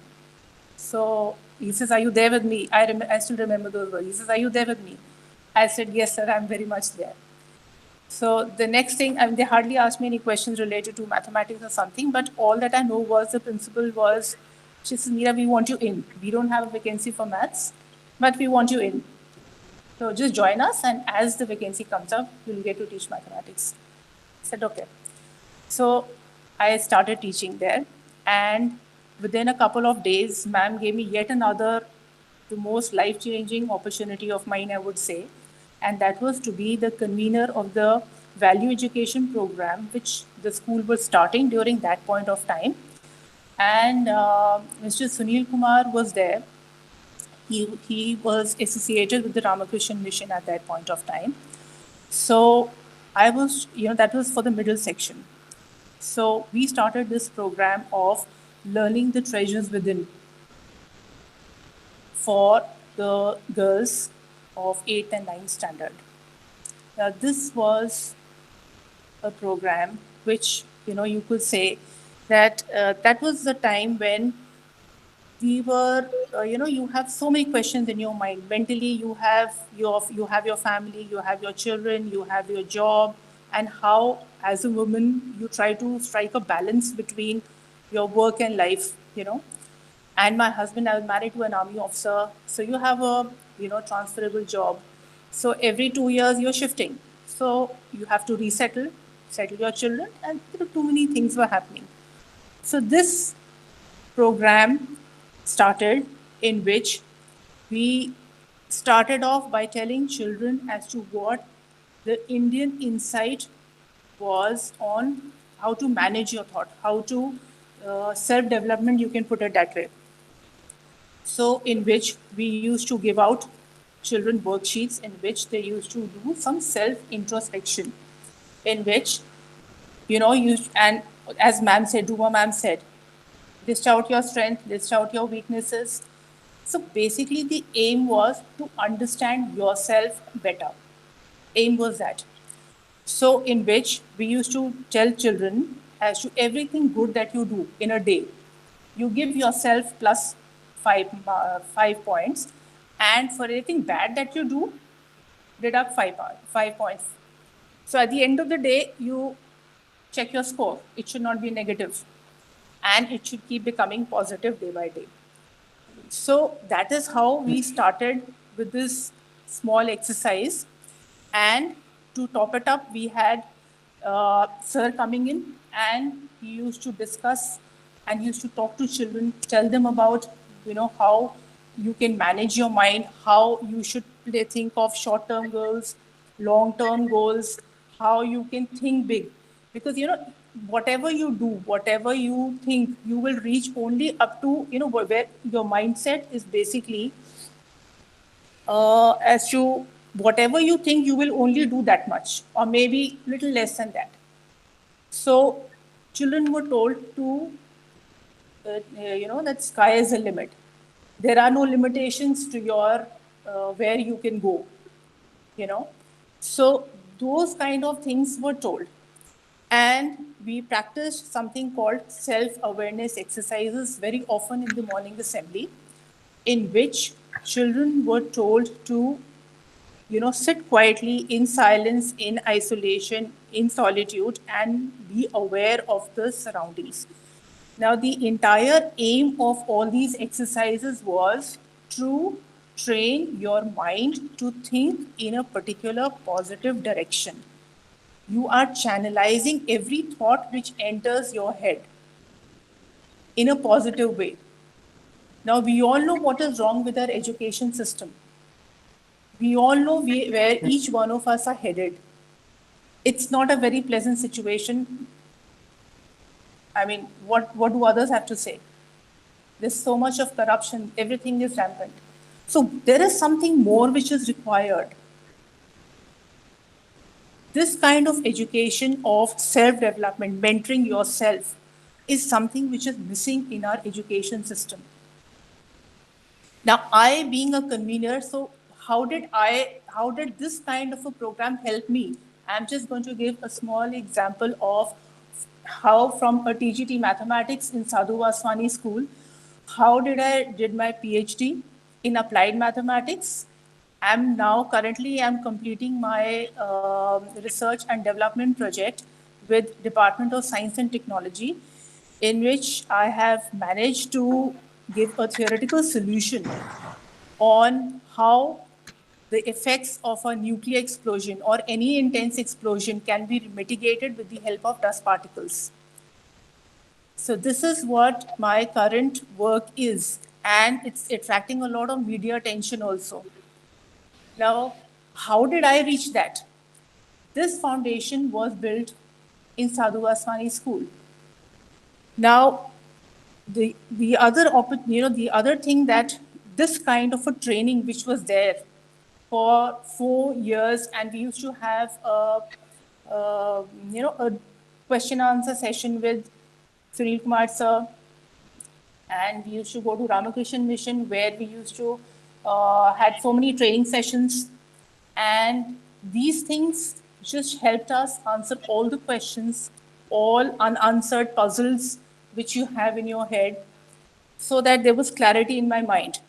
So he says, "Are you there with me?" I still remember those words. He says, "Are you there with me?" I said, "Yes, sir, I'm very much there." So the next thing, I mean, they hardly asked me any questions related to mathematics or something, but all that I know was the principal was, she says, "Meera, we want you in. We don't have a vacancy for maths, but we want you in. So just join us, and as the vacancy comes up, you'll get to teach mathematics." I said, "Okay." So I started teaching there, and within a couple of days, ma'am gave me yet another, the most life-changing opportunity of mine, I would say, and that was to be the convener of the value education program, which the school was starting during that point of time. And Mr. Sunil Kumar was there. He was associated with the Ramakrishna Mission at that point of time. So I was, that was for the middle section. So we started this program of learning the treasures within for the girls of 8th and 9th standard. Now, this was a program which, you could say that that was the time when we were, you have so many questions in your mind. Mentally, you have your family, you have your children, you have your job, and how, as a woman, you try to strike a balance between your work and life, And my husband, I was married to an army officer, so you have a, transferable job. So every 2 years, you're shifting. So you have to settle your children, and too many things were happening. So this program started, in which we started off by telling children as to what the Indian insight was on how to manage your thought, how to self-development, you can put it that way. So in which we used to give out children worksheets in which they used to do some self-introspection, in which, and as ma'am said, Ruma ma'am said, list out your strength, list out your weaknesses. So basically the aim was to understand yourself better. Aim was that. So in which we used to tell children as to everything good that you do in a day, you give yourself plus 5 points, and for anything bad that you do, deduct 5 points. So at the end of the day, you check your score. It should not be negative, and it should keep becoming positive day by day. So that is how we started with this small exercise. And to top it up, we had sir coming in, and he used to discuss and he used to talk to children, tell them about, how you can manage your mind, how you should think of short-term goals, long-term goals, how you can think big. Because, whatever you do, whatever you think, you will reach only up to, where your mindset is basically as to whatever you think, you will only do that much, or maybe little less than that. So children were told to, that sky is the limit. There are no limitations to your where you can go, So those kind of things were told. And we practiced something called self-awareness exercises very often in the morning assembly, in which children were told to, sit quietly in silence, in isolation, in solitude, and be aware of the surroundings. Now, the entire aim of all these exercises was to train your mind to think in a particular positive direction. You are channelizing every thought which enters your head in a positive way. Now, we all know what is wrong with our education system. We all know where each one of us are headed. It's not a very pleasant situation. I mean, what do others have to say? There's so much of corruption, everything is rampant. So there is something more which is required. This kind of education of self-development, mentoring yourself, is something which is missing in our education system. Now, I being a convener, so how did this kind of a program help me? I'm just going to give a small example of how from a TGT mathematics in Sadhu Vaswani school, how did my PhD in applied mathematics. I'm completing my research and development project with Department of Science and Technology, in which I have managed to give a theoretical solution on how the effects of a nuclear explosion or any intense explosion can be mitigated with the help of dust particles. So this is what my current work is, and it's attracting a lot of media attention also. Now, how did I reach that? This foundation was built in Sadhu Vaswani school. Now, the other thing, that this kind of a training which was there for 4 years, and we used to have a question answer session with Sunil Kumar sir, and we used to go to Ramakrishna Mission, where we used to had so many training sessions, and these things just helped us answer all the questions, all unanswered puzzles which you have in your head, so that there was clarity in my mind.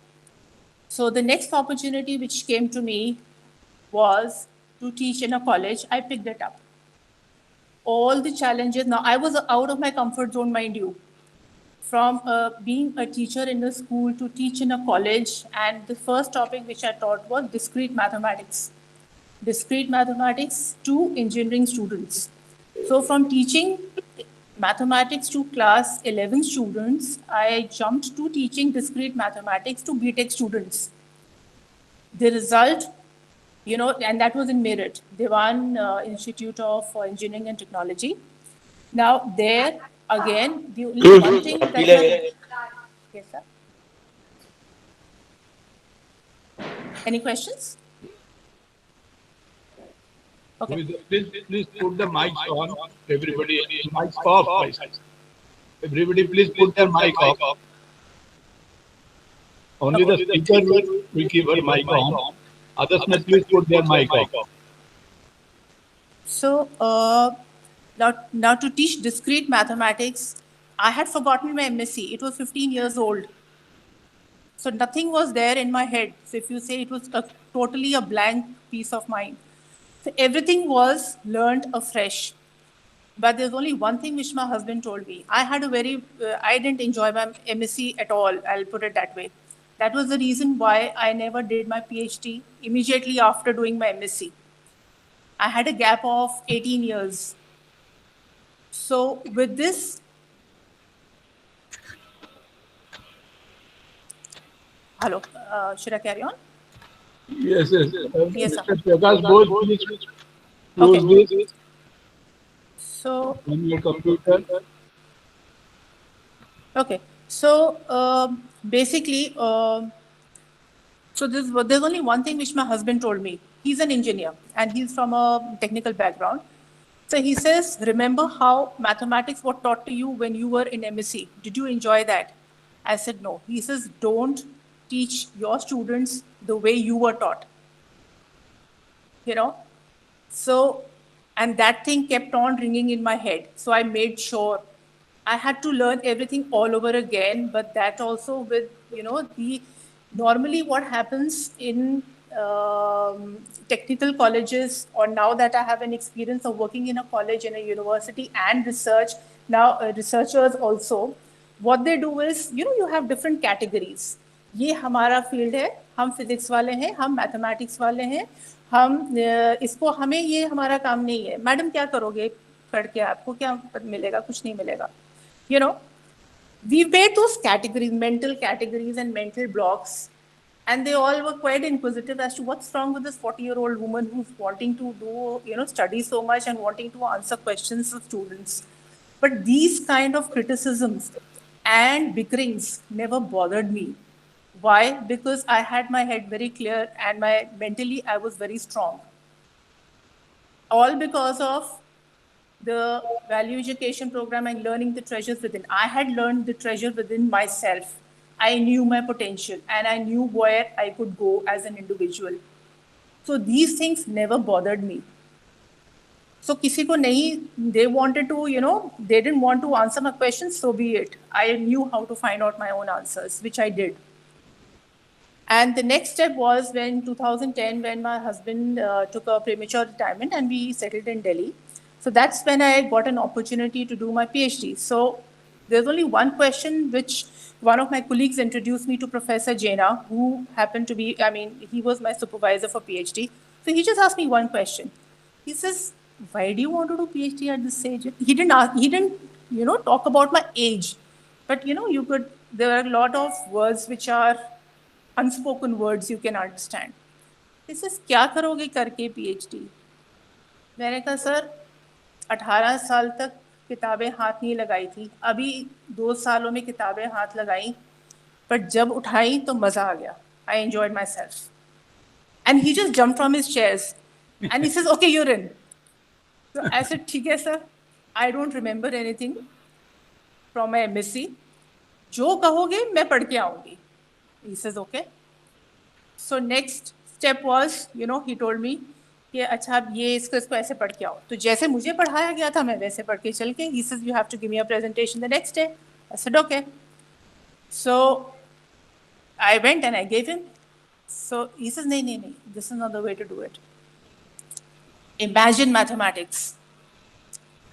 So the next opportunity which came to me was to teach in a college. I picked it up. All the challenges, now I was out of my comfort zone, mind you, from being a teacher in a school to teach in a college, and the first topic which I taught was discrete mathematics to engineering students. So from teaching mathematics to class 11 students, I jumped to teaching discrete mathematics to BTech students. The result, and that was in Meerut, Dewan Institute of Engineering and Technology. Now there, again, the only one thing that... Yes, sir? Any questions? Okay. Please put the mics on. Everybody, mics off. Everybody, please put their mic off. Only the speaker will keep her mic on. Others may please put their mic off. So now to teach discrete mathematics, I had forgotten my MSc. It was 15 years old. So nothing was there in my head. So if you say, it was totally a blank piece of mind. So everything was learned afresh. But there's only one thing which my husband told me. I didn't enjoy my MSc at all. I'll put it that way. That was the reason why I never did my PhD immediately after doing my MSc. I had a gap of 18 years. So with this, hello, should I carry on? Yes. Yes, sir. Mr. Prakash, both please close this So on your computer. okay. So basically, so there's only one thing which my husband told me. He's an engineer and he's from a technical background. So he says, remember how mathematics were taught to you when you were in MSc? Did you enjoy that? I said, no. He says, don't teach your students the way you were taught. You know? So, and that thing kept on ringing in my head. So I made sure I had to learn everything all over again, but that also with, normally what happens in technical colleges, or now that I have an experience of working in a college, in a university and research, now researchers also, what they do is, you have different categories. ये हमारा field है, हम physics वाले हैं, हम mathematics वाले हैं, हम इसको, हमें ये हमारा काम नहीं है. मैडम क्या करोगे पढ़ के, आपको क्या मिलेगा? कुछ नहीं मिलेगा. We made those categories, mental categories and mental blocks, and they all were quite inquisitive as to what's wrong with this 40-year-old woman who's wanting to do, study so much and wanting to answer questions of students. But these kind of criticisms and bickerings never bothered me. Why? Because I had my head very clear and mentally I was very strong. All because of the value education program and learning the treasures within. I had learned the treasure within myself. I knew my potential and I knew where I could go as an individual. So these things never bothered me. So kisi ko nahi, they wanted to, they didn't want to answer my questions, so be it. I knew how to find out my own answers, which I did. And the next step was when 2010, when my husband took a premature retirement and we settled in Delhi. So that's when I got an opportunity to do my PhD. So there's only one question which one of my colleagues introduced me to Professor Jaina, who happened to be, he was my supervisor for PhD. So he just asked me one question. He says, why do you want to do PhD at this age? He didn't, talk about my age, but there are a lot of words which are unspoken words you can understand. He says, क्या करोगे करके PhD? मैंने कहा, sir 18 साल तक किताबें हाथ नहीं लगाई थी, अभी 2 सालों में किताबें हाथ लगाई, पर जब उठाई तो मजा आ गया. I enjoyed myself. And he just jumped from his chairs and he says, okay, you're in. So I said, ठीक है sir, I don't remember anything from my MSc. जो कहोगे मैं पढ़ के आऊंगी. He says, okay. So next step was, he told me कि अच्छा अब ये इसको ऐसे पढ़ के आओ. तो जैसे मुझे पढ़ाया गया था मैं वैसे पढ़ के चल के. He says, you have to give me a presentation the next day. I said, okay. So I went and I gave him. So he says, no, this is not the way to do it. Imagine mathematics.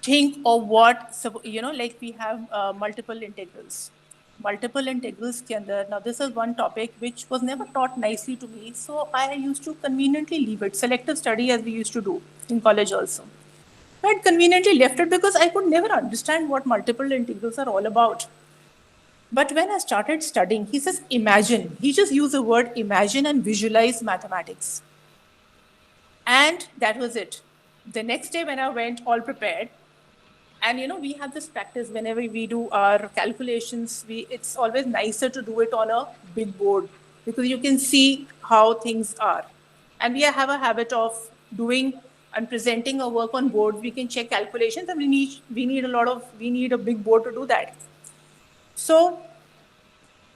Think of what, like we have multiple integrals. Multiple integrals के अंदर, now this is one topic which was never taught nicely to me, so I used to conveniently leave it. Selective study as we used to do in college also. I had conveniently left it because I could never understand what multiple integrals are all about. But when I started studying, he says, imagine. He just used the word imagine and visualize mathematics. And that was it. The next day when I went all prepared, and we have this practice whenever we do our calculations, it's always nicer to do it on a big board because you can see how things are. And we have a habit of doing and presenting our work on boards. We can check calculations and we need a big board to do that. So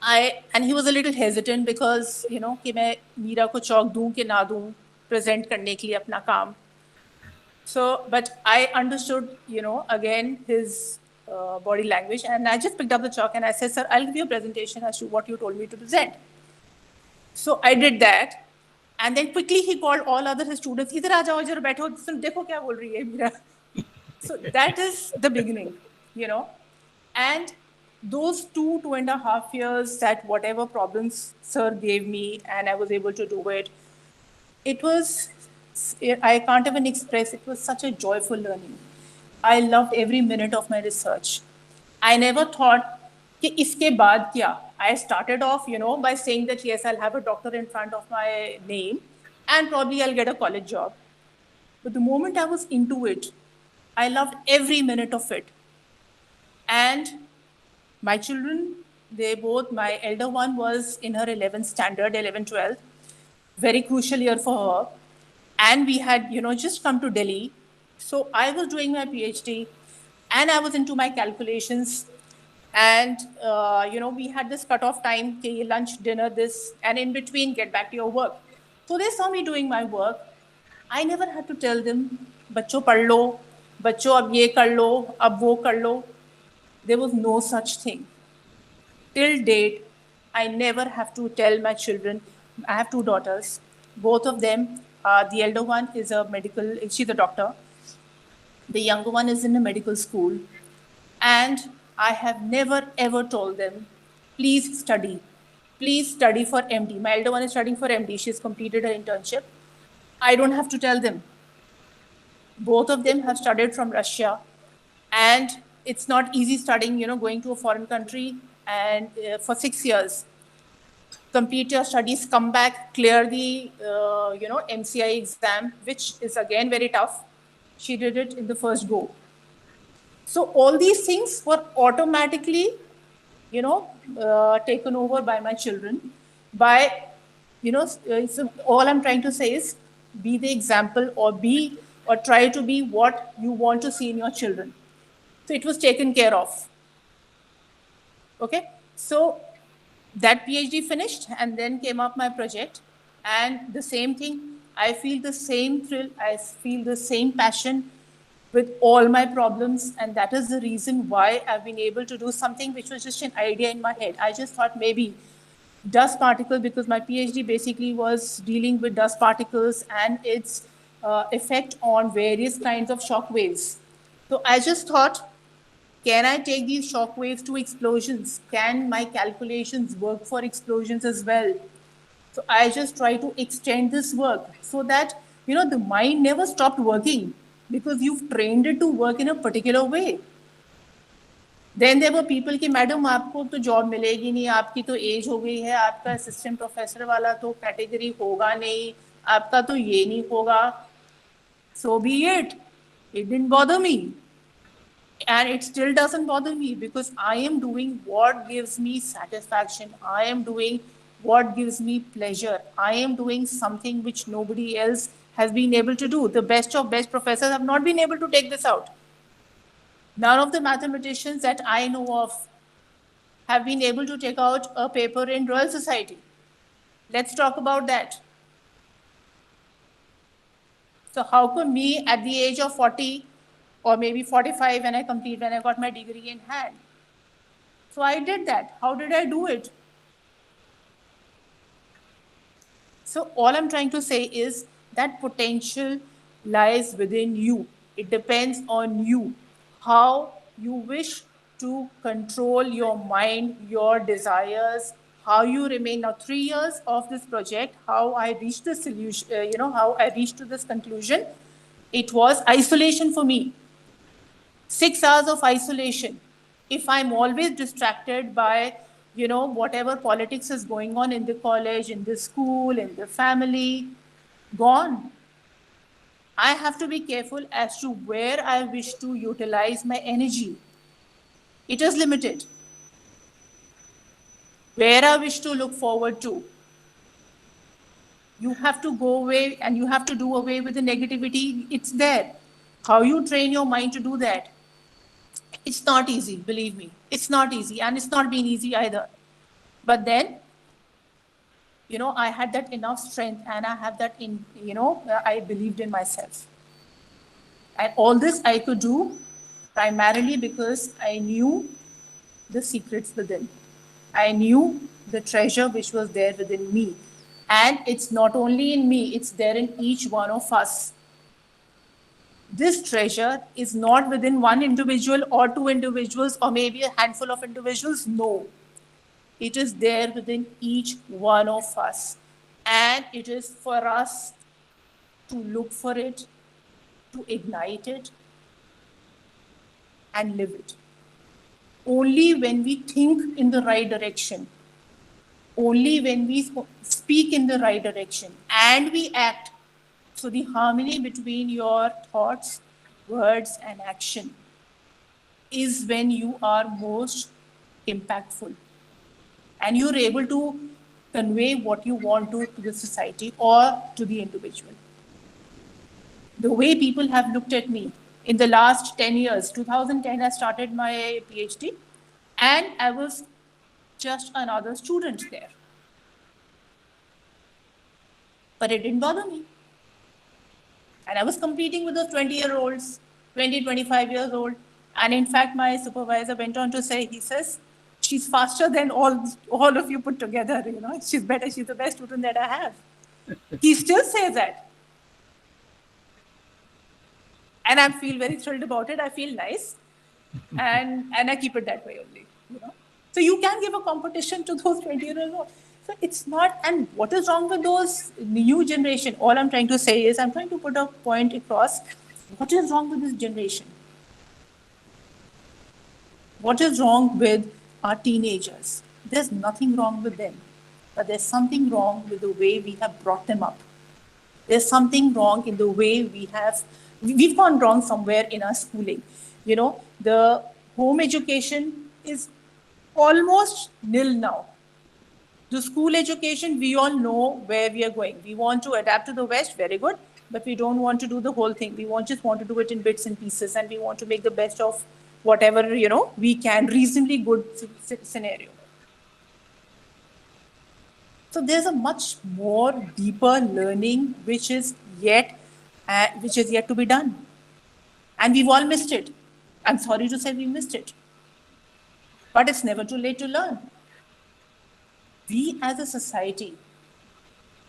and he was a little hesitant because, कि मैं मीरा को चौक दूं कि ना दूं present करने के लिए अपना काम. So, but I understood, again, his body language, and I just picked up the chalk and I said, sir, I'll give you a presentation as to what you told me to present. So I did that. And then quickly he called all other his students, idhar aa jao, idhar baitho, dekho kya bol rahi hai Meera. So that is the beginning, And those 2.5 years, that whatever problems sir gave me and I was able to do it, I can't even express, it was such a joyful learning. I loved every minute of my research. I never thought, कि इसके बाद क्या? I started off, by saying that, yes, I'll have a doctor in front of my name and probably I'll get a college job. But the moment I was into it, I loved every minute of it. And my children, my elder one was in her 11th standard, 12th, very crucial year for her. And we had, just come to Delhi. So I was doing my PhD and I was into my calculations. And, we had this cutoff time, okay, lunch, dinner, this, and in between, get back to your work. So they saw me doing my work. I never had to tell them, बच्चों पढ़ लो, बच्चों अब ये कर लो, अब वो कर लो. There was no such thing. Till date, I never have to tell my children. I have two daughters. Both of them, the elder one is she's a doctor. The younger one is in a medical school. And I have never ever told them, please study. Please study for MD. My elder one is studying for MD. She's completed her internship. I don't have to tell them. Both of them have studied from Russia. And it's not easy studying, going to a foreign country and for 6 years. Complete your studies, come back, clear the, MCI exam, which is again very tough. She did it in the first go. So all these things were automatically, taken over by my children. So all I'm trying to say is be the example or try to be what you want to see in your children. So it was taken care of. Okay, so that PhD finished and then came up my project, and the same thing, I feel the same thrill, I feel the same passion with all my problems, and that is the reason why I've been able to do something which was just an idea in my head. I just thought maybe dust particle, because my PhD basically was dealing with dust particles and its effect on various kinds of shock waves. So I just thought, can I take these shock waves to explosions? Can my calculations work for explosions as well? So I just try to extend this work so that, the mind never stopped working because you've trained it to work in a particular way. Then there were people कि madam आपको तो job मिलेगी नहीं, आपकी तो as हो गई है, आपका असिस्टेंट प्रोफेसर वाला तो कैटेगरी होगा नहीं, आपका तो ये नहीं होगा. So be it. It didn't bother me. And it still doesn't bother me because I am doing what gives me satisfaction. I am doing what gives me pleasure. I am doing something which nobody else has been able to do. The best of best professors have not been able to take this out. None of the mathematicians that I know of have been able to take out a paper in Royal Society. Let's talk about that. So how come me at the age of 40 or maybe 45 when I got my degree in hand? So I did that. How did I do it? So all I'm trying to say is that potential lies within you. It depends on you, how you wish to control your mind, your desires, how you remain. Now, 3 years of this project, how I reached the solution, how I reached to this conclusion, it was isolation for me. 6 hours of isolation. If I'm always distracted by, whatever politics is going on in the college, in the school, in the family, gone. I have to be careful as to where I wish to utilize my energy. It is limited. Where I wish to look forward to. You have to go away and you have to do away with the negativity. It's there. How you train your mind to do that? It's not easy, believe me. It's not easy, and it's not been easy either. But then, I had that enough strength, and I have that I believed in myself. And all this I could do primarily because I knew the secrets within. I knew the treasure which was there within me. And it's not only in me, it's there in each one of us. This treasure is not within one individual or two individuals or maybe a handful of individuals. No, it is there within each one of us. And it is for us to look for it, to ignite it, and live it. Only when we think in the right direction, only when we speak in the right direction, and we act. So the harmony between your thoughts, words, and action is when you are most impactful. And you're able to convey what you want to the society or to the individual. the way people have looked at me in the last 10 years. 2010, I started my PhD, and I was just another student there. But it didn't bother me. And I was competing with those 20-year-olds, 20, 25 years old. And in fact, my supervisor went on to say, he says, she's faster than all of you put together. You know, she's better. She's the best student that I have. He still says that. And I feel very thrilled about it. I feel nice. And I keep it that way only. You know? So you can give a competition to those 20-year-olds. So it's not, and what is wrong with those new generation? All I'm trying to say is, I'm trying to put a point across. What is wrong with this generation? What is wrong with our teenagers? There's nothing wrong with them, but there's something wrong with the way we have brought them up. There's something wrong in the way we've gone wrong somewhere in our schooling. You know, the home education is almost nil now. The school education, we all know where we are going. We want to adapt to the West, very good, but we don't want to do the whole thing. We just want to do it in bits and pieces, and we want to make the best of whatever, you know, we can, reasonably good scenario. So there's a much more deeper learning which is yet to be done. And we've all missed it. I'm sorry to say we missed it. But it's never too late to learn. We as a society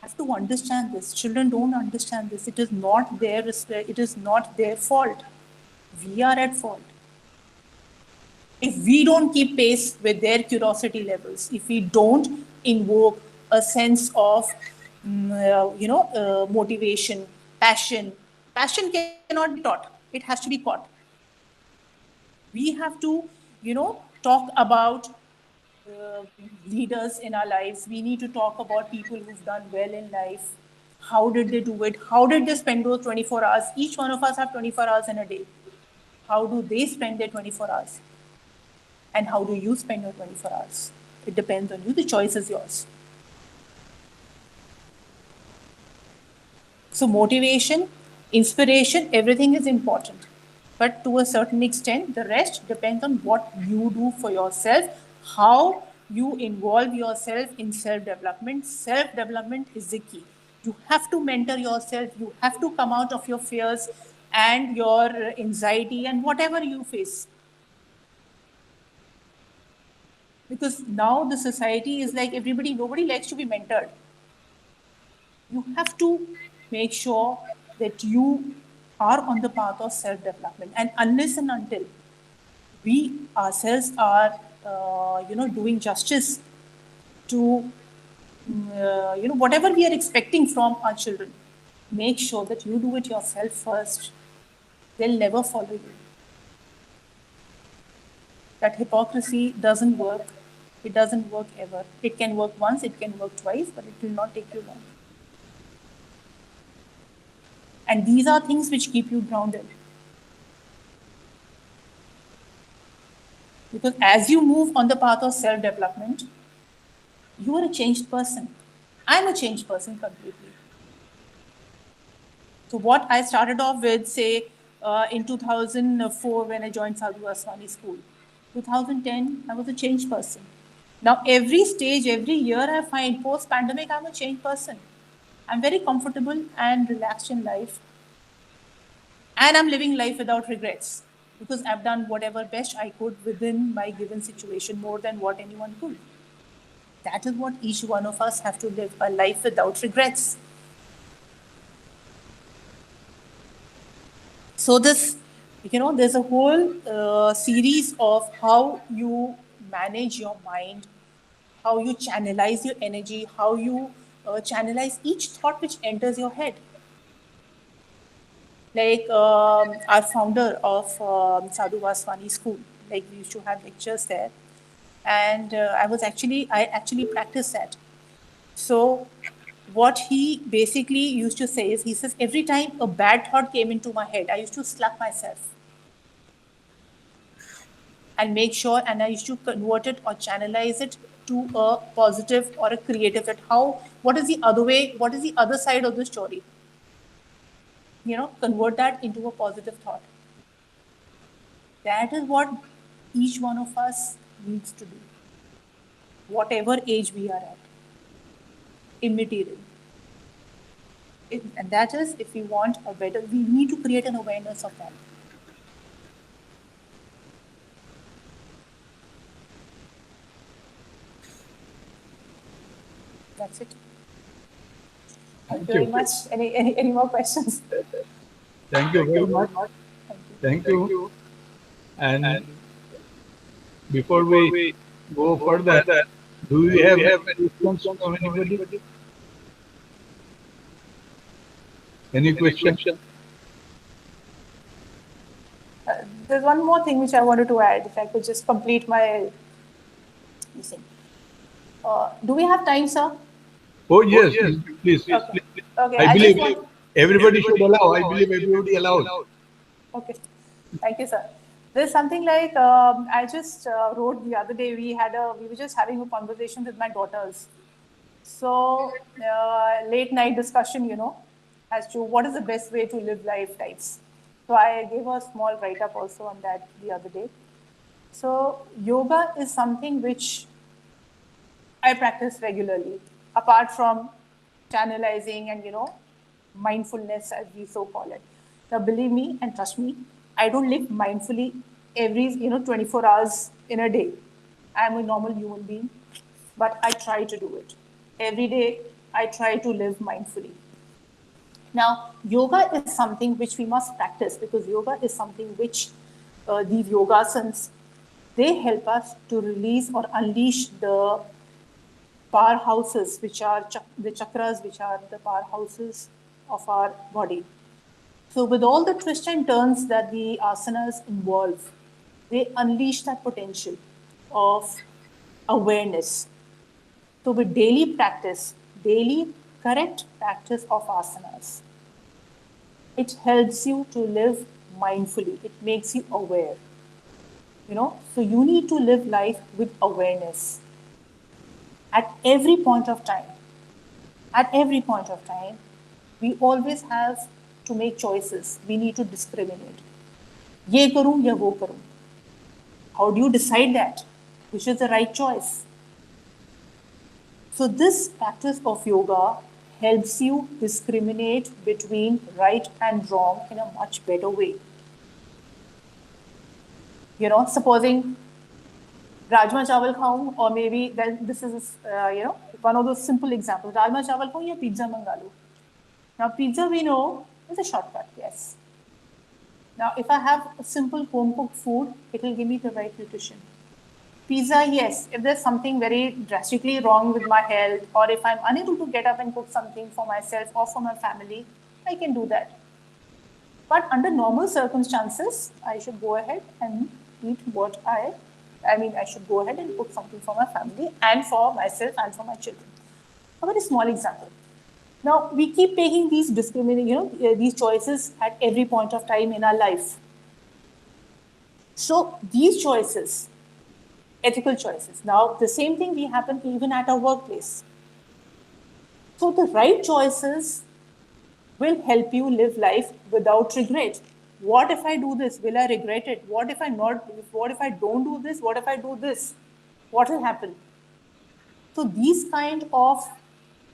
have to understand this. Children don't understand this. It is not their fault. We are at fault. If we don't keep pace with their curiosity levels, if we don't invoke a sense of, motivation, passion cannot be taught. It has to be caught. We have to, talk about leaders in our lives. We need to talk about people who've done well in life. How did they do it? How did they spend those 24 hours? Each one of us have 24 hours in a day. How do they spend their 24 hours? And how do you spend your 24 hours? It depends on you. The choice is yours. So motivation, inspiration, everything is important. But to a certain extent, the rest depends on what you do for yourself, how you involve yourself in self-development. Self-development is the key. You have to mentor yourself. You have to come out of your fears and your anxiety and whatever you face. Because now the society is like nobody likes to be mentored. You have to make sure that you are on the path of self-development. And unless and until we ourselves are, doing justice to, whatever we are expecting from our children, make sure that you do it yourself first. They'll never follow you. That hypocrisy doesn't work. It doesn't work ever. It can work once, it can work twice, but it will not take you long. And these are things which keep you grounded. Because as you move on the path of self-development, you are a changed person. I'm a changed person completely. So what I started off with, say, in 2004 when I joined Sadhu Vaswani School, 2010, I was a changed person. Now, every stage, every year I find post-pandemic, I'm a changed person. I'm very comfortable and relaxed in life. And I'm living life without regrets because I've done whatever best I could within my given situation, more than what anyone could. That is what each one of us have to live, a life without regrets. So this, there's a whole series of how you manage your mind, how you channelize your energy, how you channelize each thought which enters your head. Like our founder of Sadhu Vaswani School, like we used to have lectures there, and I actually practiced that. So what he basically used to say is, he says, every time a bad thought came into my head, I used to slap myself and make sure, and I used to convert it or channelize it to a positive or a creative. What is the other way? What is the other side of the story? convert that into a positive thought. That is what each one of us needs to do, whatever age we are at, immaterial. And that is, if we want a better, we need to create an awareness of that. That's it. Thank you very much. Any more questions? Thank you very much. Thank you. Thank you. And before we go further, do you have any questions from anybody? Any question? There's one more thing which I wanted to add, if I could just complete my listening. Do we have time, sir? Oh yes, please. Okay. Okay. I believe just want- everybody should allow. I believe everybody allows. Okay. Thank you, sir. There's something like I just wrote the other day. We were just having a conversation with my daughters. So late night discussion, as to what is the best way to live life types. So I gave a small write-up also on that the other day. So yoga is something which I practice regularly, apart from channelizing and, mindfulness, as we so call it. Now, believe me and trust me, I don't live mindfully every, 24 hours in a day. I'm a normal human being, but I try to do it. Every day, I try to live mindfully. Now, yoga is something which we must practice, because yoga is something which these yogasans, they help us to release or unleash the powerhouses, which are the chakras, which are the powerhouses of our body. So with all the twists and turns that the asanas involve, they unleash that potential of awareness. So with daily practice, daily correct practice of asanas, it helps you to live mindfully. It makes you aware. So you need to live life with awareness at every point of time. At every point of time, we always have to make choices. We need to discriminate. Ye karoon ya wo karoon. How do you decide that? Which is the right choice? So this practice of yoga helps you discriminate between right and wrong in a much better way. Supposing Rajma chawal khaun, or maybe then this is, one of those simple examples. Rajma chawal khaun ya pizza mangalu. Now, pizza we know is a shortcut, yes. Now, if I have a simple home-cooked food, it will give me the right nutrition. Pizza, yes. If there's something very drastically wrong with my health, or if I'm unable to get up and cook something for myself or for my family, I can do that. But under normal circumstances, I should go ahead and eat what I should go ahead and cook something for my family and for myself and for my children. A very small example. Now, we keep taking these these choices at every point of time in our life. So these choices, ethical choices. Now, the same thing will happen even at our workplace. So the right choices will help you live life without regret. What if I do this? Will I regret it? What if I don't do this? What if I do this? What will happen? So these kind of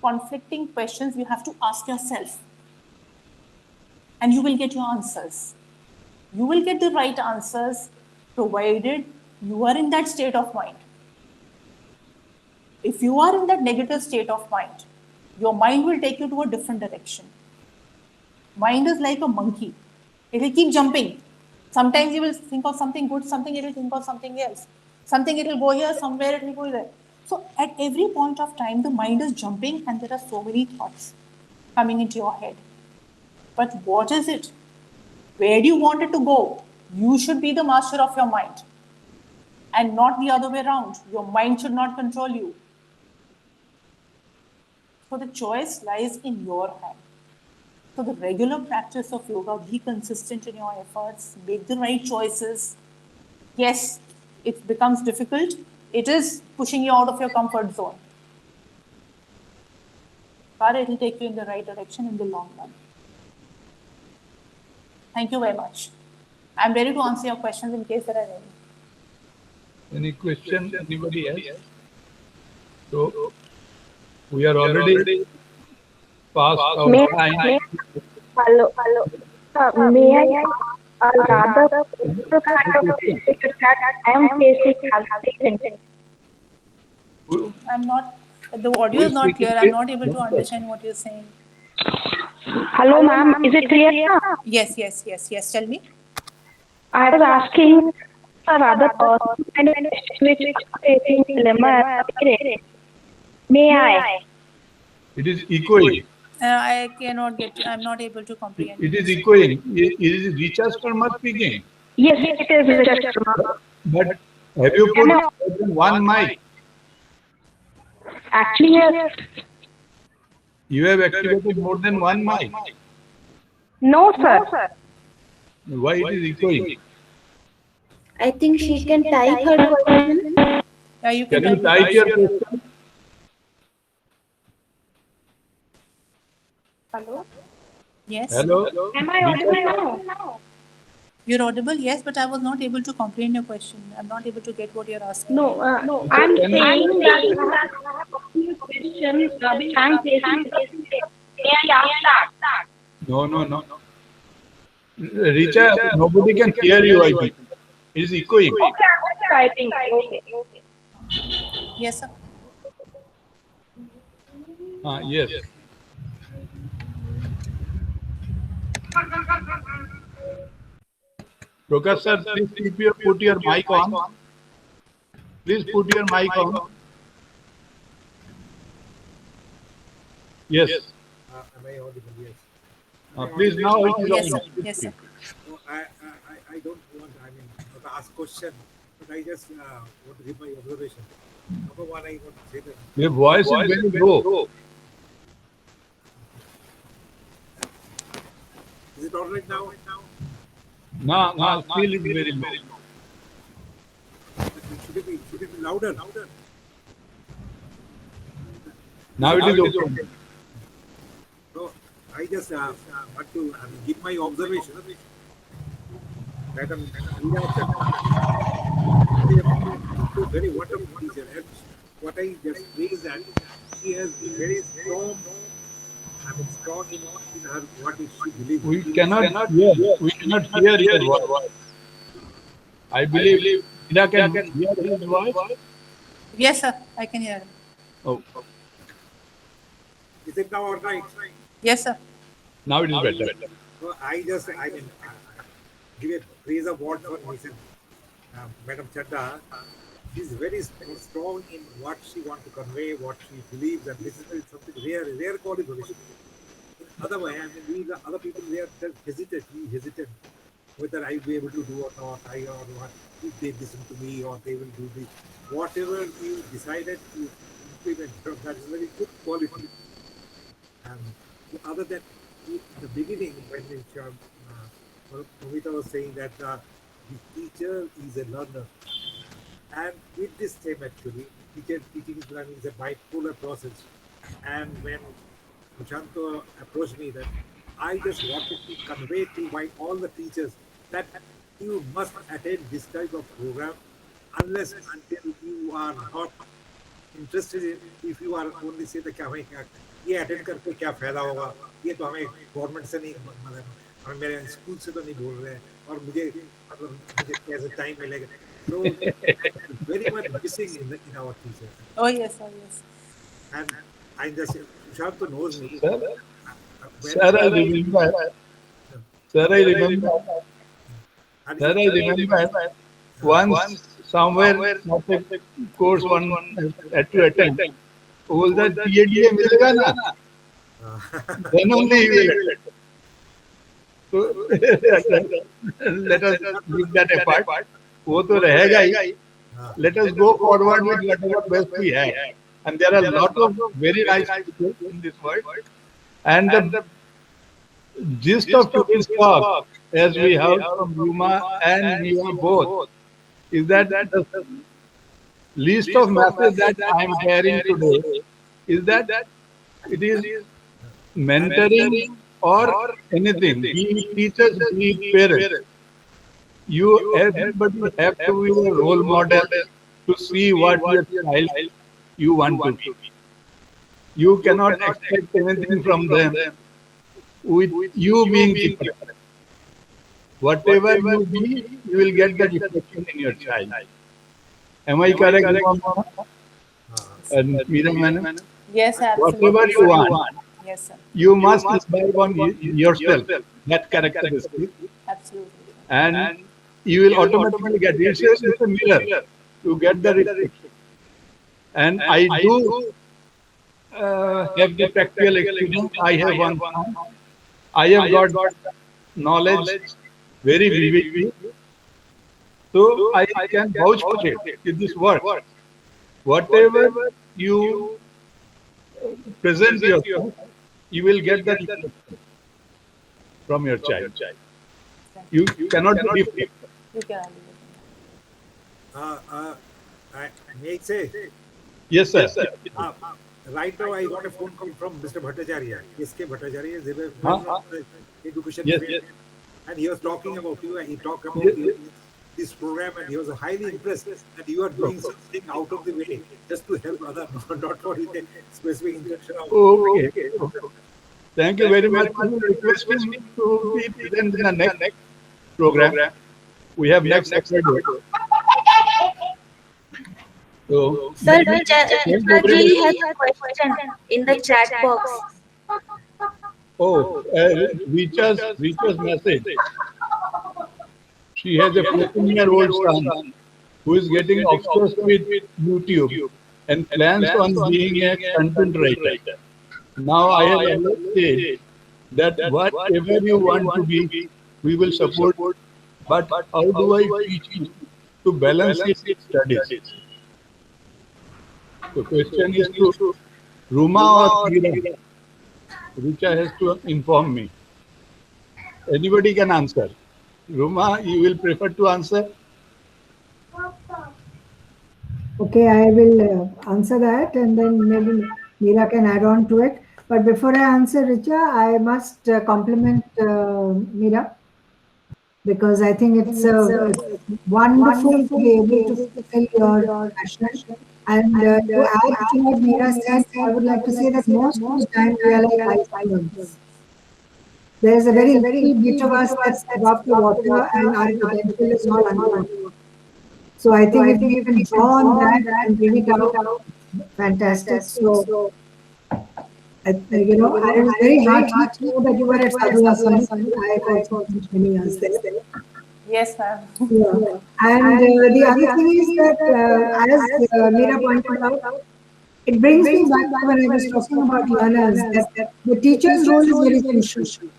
conflicting questions you have to ask yourself. And you will get your answers. You will get the right answers provided you are in that state of mind. If you are in that negative state of mind, your mind will take you to a different direction. Mind is like a monkey. It will keep jumping. Sometimes you will think of something good, something it will think of something else. Something it will go here, somewhere it will go there. So at every point of time, the mind is jumping and there are so many thoughts coming into your head. But what is it? Where do you want it to go? You should be the master of your mind and not the other way around. Your mind should not control you. So the choice lies in your hand. So the regular practice of yoga, be consistent in your efforts, make the right choices. Yes, it becomes difficult. It is pushing you out of your comfort zone. But it will take you in the right direction in the long run. Thank you very much. I'm ready to answer your questions in case there are any. Any question? Anybody else? So we are already past our time. Hello. May I ask a rather particular kind of issue that I am facing as a student? I'm not, the audio Who is is not speaking, clear. I'm please? not able to One understand what you're saying. Hello, ma'am. Is it clear now? Yes. Tell me. I was asking a rather personal kind of question which is facing dilemma as a parent. May I? It is echoing. I cannot get you. I'm not able to comprehend. It is echoing. Is Richa Sharma speaking? Yes, it is Mr. Sharma. But have you put more than one mic? Actually, yes. You have activated more than one mic. No, sir. Why it is echoing? I think she can type her question. Yeah, you Can can you type your question? Hello? Yes. Hello? Am I audible now? You're audible, yes, but I was not able to comprehend your question. I'm not able to get what you're asking. No, I'm saying that I have a few questions which I'm facing. May I ask that? No. Richa, nobody can hear you, I think. It is echoing. Okay, I think. Okay. Yes, sir. Yes. Prakash sir, please put your mic on. Please put your mic on. Yes. Am I audible? Yes. Please now it is Yes, on. sir. Yes, sir. No, I don't want, not to ask question, but I just want to give my observation. Number one, I want to say that Your voice is very low. is it all right now? No, still is very low. Should it be louder? Now it is okay. No, I just want to give my observation. Madam very wonderful teacher. And what I just say is that she has been very strong in her what is she believes. We cannot hear your voice. I believe Ida can hear his voice. Yes, sir. I can hear. Oh, Is it now all right? Yes, sir. now it is better. So I mean, give a praise award for Mrs. Madam Chadda. She's very strong in what she wants to convey, what she believes, and this is something rare qualification. Otherwise, I mean, we the other people they are hesitant. We hesitant whether I will be able to do or not. Or what if they listen to me or they will do this. Whatever you decided to implement, that is very good quality. And other than in the beginning, when Pavita was saying that the teacher is a learner, and with this same actually, teaching is learning is a bipolar process. And when Prashanto approached me, that I just wanted to convey to all the teachers that you must attend this type of program unless until you are not interested in, if you are only say that ये attend करके क्या फायदा होगा, ये तो हमें government से नहीं, मतलब हमें मेरे स्कूल से तो नहीं बोल रहे हैं और मुझे कैसे टाइम मिलेगा. So very much missing in our teachers. Oh, yes, sir. Yes. And I just Shanto knows me. Sir, I remember once somewhere not a course one had to attend. All that PhD मिलेगा ना, then only he will attend. So let us leave that apart. वो तो रहेगा ही. Let us go forward with whatever best we have. And there are a lot of very nice people in this world. And the gist of today's talk, as we have from Yuma and Mia both, is that the least of message that I am hearing today is that it is mentoring or anything, be it teachers, be it parents, everybody have to be a role model to see what your child you want to be. You cannot expect anything from them with you being different. Whatever you be, you will get the reflection in your child. Am I correct, Mama? And Meera madam? Yes, absolutely. Whatever you want, Yes, sir. you must imbibe on yourself that characteristic, Absolutely. and you will automatically get it. It's a mirror to get the reflection. And I do have the practical experience. I have one. I have got knowledge very vividly, so I can vouch for it. If this works, whatever you present yourself, you will get that from your child. You cannot be different. You can. I may say, Yes, sir. right now I got a phone call from Mr. Bhattacharya, S.K. Bhattacharya, they were education Yes, field, yes. and he was talking about you, and he talked about Yes, you, this program, and he was highly impressed that you are doing something out of the way just to help others, not for his specific intention. Okay. Thank you very much for requesting me to be present in the next program. We have next Saturday. So, Sir, Chitraji has a question in the chat box. Richa's message. She has a 14-year-old son who is getting obsessed with YouTube and plans on being a content writer. Now I have understood that whatever you want to be, we will support. But how do I teach you to balance it with studies? The question is to Ruma or Meera. Richa has to inform me. Anybody can answer. Ruma, you will prefer to answer? Okay, I will answer that, and then maybe Meera can add on to it. But before I answer, Richa, I must compliment Meera, because I think it's wonderful to be able to fulfill your passion. And to add to what Meera said, I would like to say that most of the time we are like icebergs. There's a very little bit of us that's above the water, and our potential is all underwater. So I think if we can draw on that and bring it out, fantastic. So, and it was very hard to know that you were at Sadhu Aswani. I also spent many years there. Yes, ma'am. Yeah. And the other thing is that, as Meera pointed out, it brings me back to when I was talking about learners, that the teacher's role is very crucial.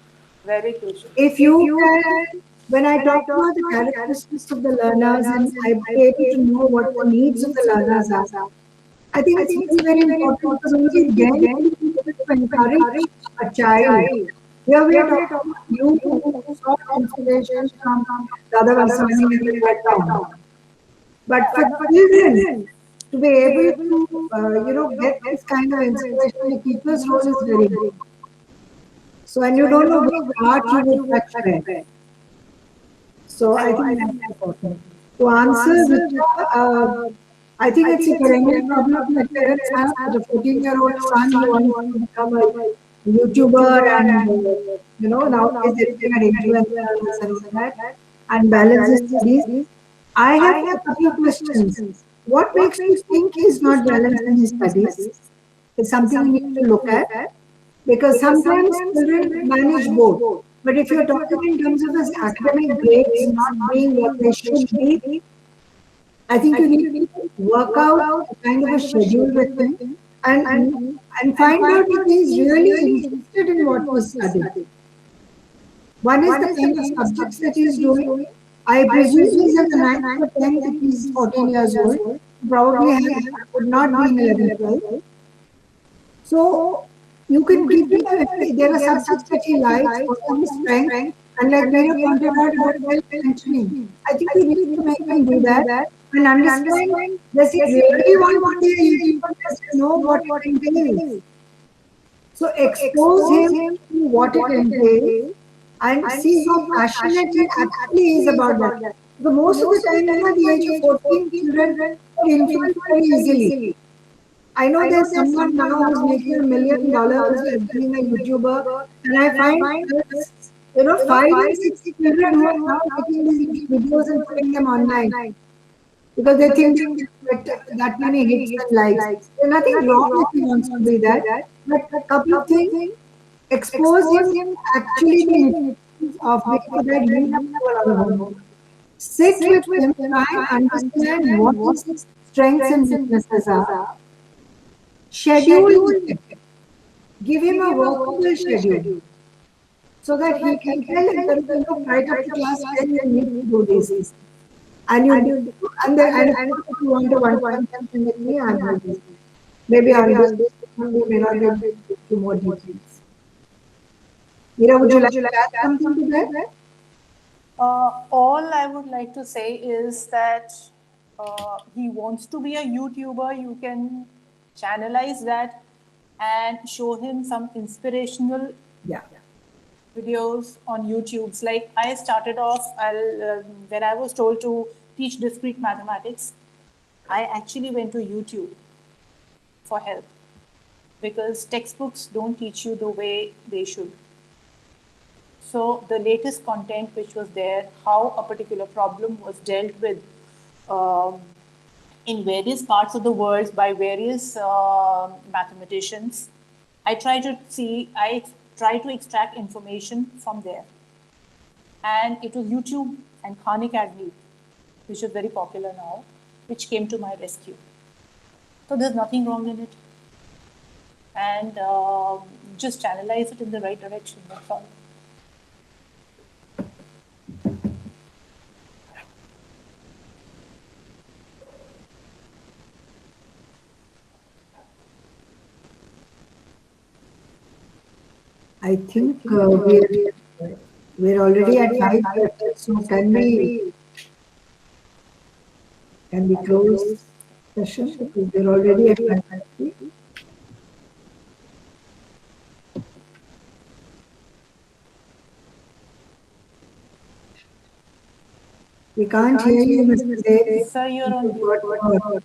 Very crucial. If you can, when I talk about the characteristics of the learners and I'm able to know what the needs of the learners are, I think it's very, very important, because only then you can encourage a child. Here we are talking about you who sought inspiration from Dada Vaswani and the background. But for children to be able to, get this kind of inspiration, the teacher's role is very good. So, and you don't know which heart you will touch where. So, I think that's important. To answer, Richa, I think it's a perennial problem that parents have. The 14-year-old son who wants to become a YouTuber and, nowadays they're an influencer and all that, and balance his studies. I have a couple of questions. What makes you think he's not balancing his studies? It's something we need to look at. Because sometimes children manage both. But if you're talking in terms of his academic grades not being what they should be, I think you need to work out a kind of a schedule with him and find out if he's really interested in what he's studying. One is the kind of subjects that he's doing. I presume he's at the 9th or 10th if he's 14 years old. Probably would not be in 11th, 12th. So, you can give him, there are subjects that he likes, what are his strengths, and like Meera pointed out about self-mentioning. I think we need to make him do that and understand, does he really want to be a YouTuber, does he know what it entails? So expose him to what it entails and see how passionate he actually is about that. The most of the time, at the age of 14, children are influenced very easily. I know there's someone now who's making $1 million as being a YouTuber, and I find there's, 5 and 6 children who are now making these videos and putting them online because they think they get that many hits and likes. There's nothing wrong if he wants to be that, but a couple of things, expose him actually the nitty-gritties of it so that he has to do a lot of homework. Sit with him, try and understand what his strengths and weaknesses are. Schedule him. Give him a workable schedule so that he can tell himself, look, right up to class 10, you need to do this. And if you want to one-to-one something with me, I'll do this. Maybe I'll do this, we may not be able to do more details. Mira, would you like to add something to that? All I would like to say is that he wants to be a YouTuber. You can channelize that and show him some inspirational videos on YouTube. Like I started off, when I was told to teach discrete mathematics, I actually went to YouTube for help because textbooks don't teach you the way they should. So the latest content which was there, how a particular problem was dealt with in various parts of the world by various mathematicians, I try to extract information from there. And it was YouTube and Khan Academy, which is very popular now, which came to my rescue. So there's nothing wrong in it. And just channelize it in the right direction, that's all. I think we're already at 5:30, so can we close session? Because we're already at 5:30. We can't hear you, Mr. Dev. Sir, you're on mute.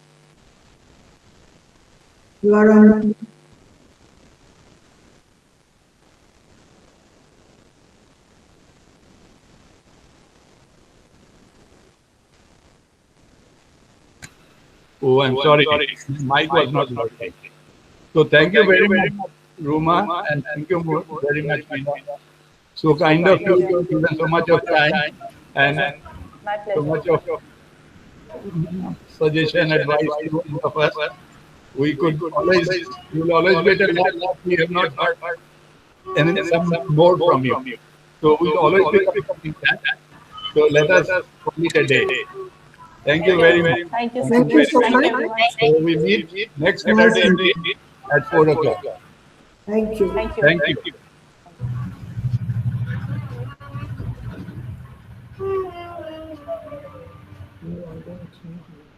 You are on. Oh, I'm sorry. Mic was not working. So thank you very much, Ruma, and thank you very much, Meena. So kind of you have given so much of time and My so pleasure. much of suggestion, advice to each of us. We could always, you will always get a lot we have not heard and then some more from you. So we will always pick up something that. So let us call it a day. Thank you very much. Thank you so Thank much. you so Thank you much. everyone. So we meet next Saturday at 4 o'clock. Thank you. Thank you. Thank you. You are going to-